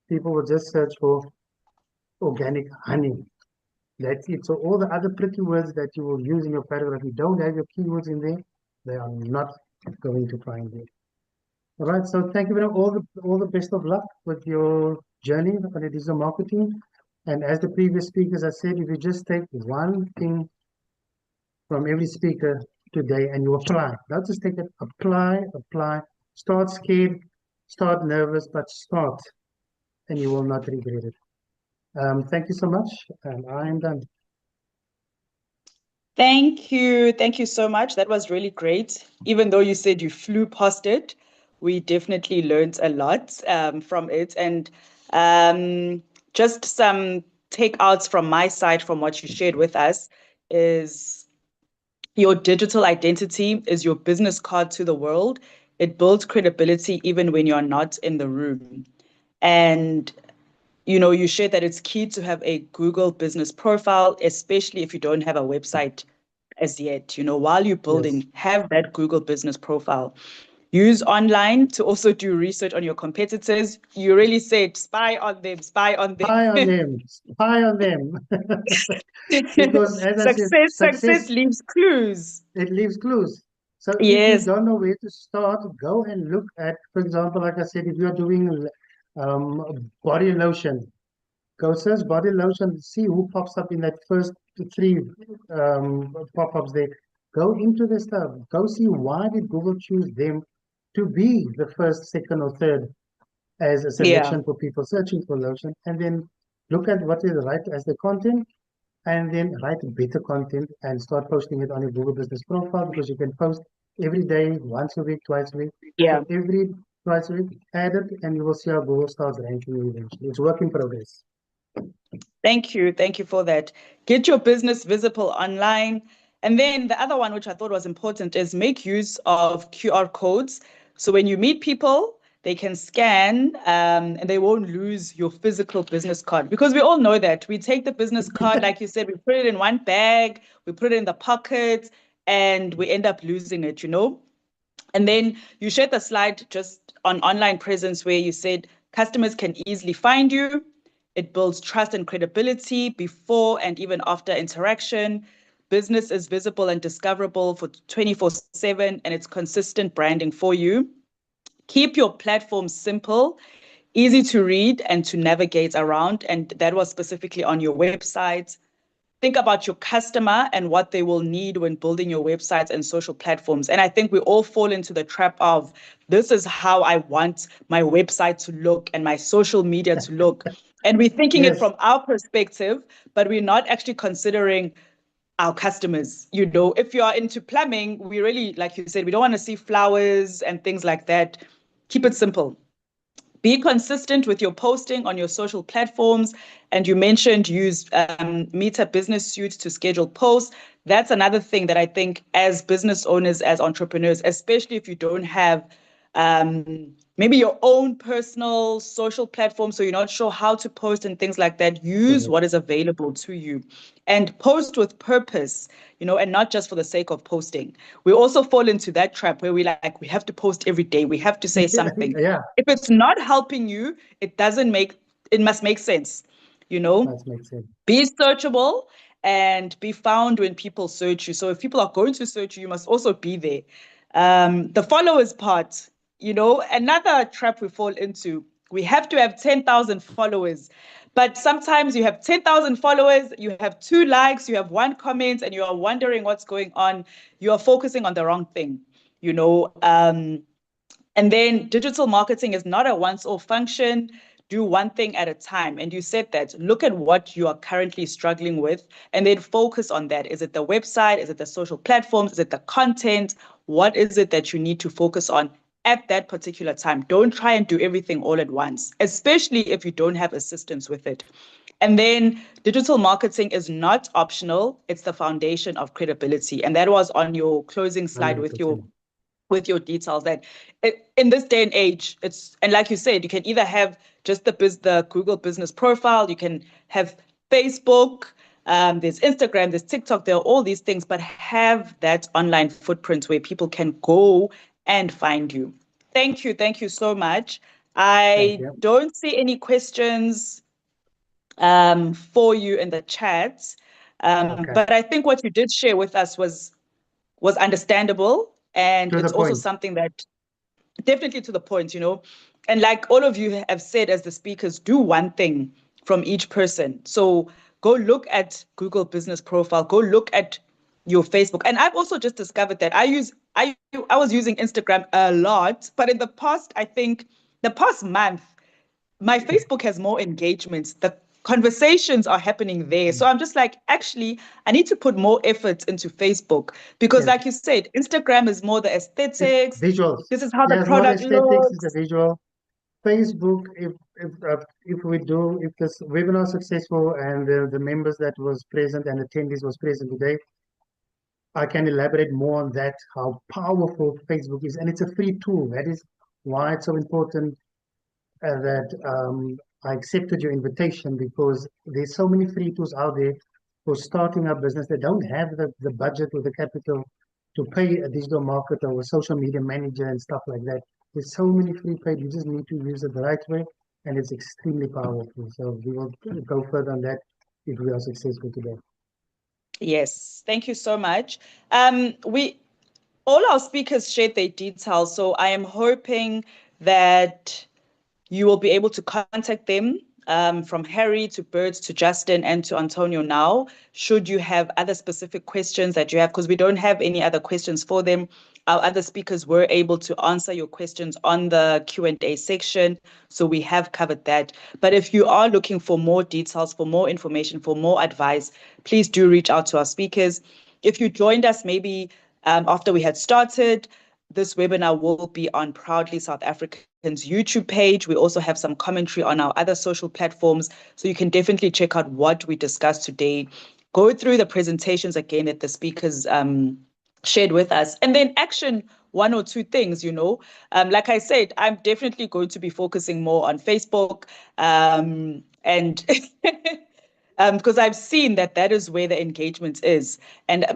People will just search for organic honey. That's it. So all the other pretty words that you will use in your paragraph, if you don't have your keywords in there, they are not going to find it. All right. So thank you very much. All the best of luck with your journey on the digital marketing. And as the previous speakers, I said, if you just take one thing from every speaker today and you apply, not just take it, apply. Start scared, start nervous, but start, and you will not regret it. Thank you so much, and I am done. Thank you. Thank you so much. That was really great. Even though you said you flew past it, we definitely learned a lot from it. And just some takeouts from my side from what you shared with us is your digital identity is your business card to the world. It builds credibility even when you're not in the room. And you shared that it's key to have a Google business profile, especially if you don't have a website as yet. While you're Yes. building, have that Google business profile. Use online to also do research on your competitors. You really said spy on them, spy on them. Spy on them, spy on them. Because as I said, Success leaves clues. it leaves clues. So if you Yes, don't know where to start, go and look at, for example, like I said, if you're doing body lotion, go search body lotion, see who pops up in that first three pop-ups there. Go into the stuff. Go see why did Google choose them to be the first, second, or third as a yeah, selection for people searching for lotion, and then look at what is right as the content, and then write better content and start posting it on your Google Business profile, because you can post every day, once a week, twice a week. yeah. So every twice a week, add it, and you will see how Google starts ranking you eventually. It's work in progress. Thank you. Thank you for that. Get your business visible online. And then the other one, which I thought was important, is make use of QR codes. So when you meet people, they can scan and they won't lose your physical business card. Because we all know that we take the business card, like you said, we put it in one bag, we put it in the pocket, and we end up losing it. And then you shared the slide just on online presence where you said customers can easily find you. It builds trust and credibility before and even after interaction. Business is visible and discoverable for 24/7, and it's consistent branding for you. Keep your platform simple, easy to read and to navigate around. And that was specifically on your website. Think about your customer and what they will need when building your websites and social platforms. And I think we all fall into the trap of this is how I want my website to look and my social media to look. And we're thinking it Yes, from our perspective, but we're not actually considering our customers. If you are into plumbing, we really, like you said, we don't want to see flowers and things like that. Keep it simple. Be consistent with your posting on your social platforms. And you mentioned use Meta Business Suite to schedule posts. That's another thing that I think as business owners, as entrepreneurs, especially if you don't have maybe your own personal social platform, so you're not sure how to post and things like that, use correct. what is available to you and post with purpose, and not just for the sake of posting. We also fall into that trap where we have to post every day. We have to say something. Yeah, If it's not helping you, it must make sense, that makes sense. be searchable and be found when people search you. So if people are going to search you, you must also be there. The followers part, another trap we fall into. We have to have 10,000 followers. But sometimes you have 10,000 followers, you have 2 likes, you have 1 comment, and you are wondering what's going on. You are focusing on the wrong thing, you know. And then digital marketing is not a once-off function. Do one thing at a time. And you said that. Look at what you are currently struggling with and then focus on that. Is it the website? Is it the social platforms? Is it the content? What is it that you need to focus on at that particular time? Don't try and do everything all at once, especially if you don't have assistance with it. And then digital marketing is not optional. It's the foundation of credibility. And that was on your closing slide with your 100%. details that in this day and age, and like you said, you can either have just the Google business profile, you can have Facebook, there's Instagram, there's TikTok, there are all these things, but have that online footprint where people can go and find you. Thank you so much. Thank I you. don't see any questions for you in the chat, Okay, but I think what you did share with us was understandable. And to the it's also point. something that definitely to the point. And like all of you have said as the speakers, do one thing from each person. So go look at Google Business Profile, go look at your Facebook. And I've also just discovered that I was using Instagram a lot, but in the past, I think the past month, my Facebook has more engagements. The conversations are happening there. So I'm just like, actually, I need to put more effort into Facebook because, Yes, like you said, Instagram is more the it's aesthetics. visuals. This is how the Yeah, it's more the product aesthetics, it's the looks. visual. Facebook, if this webinar is successful and the members that was present and attendees was present today, I can elaborate more on that, how powerful Facebook is. And it's a free tool. That is why it's so important that I accepted your invitation, because there's so many free tools out there for starting a business. They don't have the budget or the capital to pay a digital marketer or a social media manager and stuff like that. There's so many free paid. You just need to use it the right way, and it's extremely powerful. So we will go further on that if we are successful today. Yes, thank you so much. We all our speakers shared their details, so I am hoping that you will be able to contact them, from Harry to Bert to Justin and to Antonio now, should you have other specific questions that you have, because we don't have any other questions for them. Our other speakers were able to answer your questions on the Q&A section, so we have covered that. But if you are looking for more details, for more information, for more advice, please do reach out to our speakers. If you joined us maybe after we had started, this webinar will be on Proudly South African's YouTube page. We also have some commentary on our other social platforms, so you can definitely check out what we discussed today. Go through the presentations again that the speakers shared with us, and then action one or two things, like I said, I'm definitely going to be focusing more on Facebook, and because I've seen that is where the engagement is. And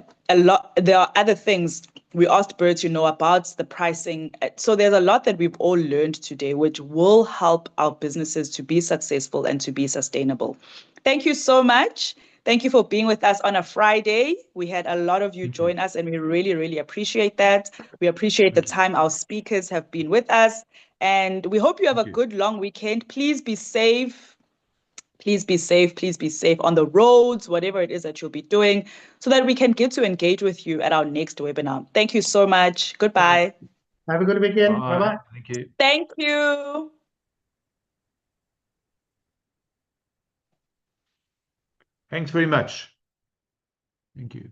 there are other things. We asked Bert, about the pricing. So there's a lot that we've all learned today, which will help our businesses to be successful and to be sustainable. Thank you so much. Thank you for being with us on a Friday. We had a lot of you join us, and we really, really appreciate that. We appreciate the time our speakers have been with us, and we hope you have a good long weekend. Please be safe. Please be safe. Please be safe on the roads, whatever it is that you'll be doing, so that we can get to engage with you at our next webinar. Thank you so much. Goodbye. Have a good weekend. Bye-bye. Thank you. Thank you. Thanks very much. Thank you.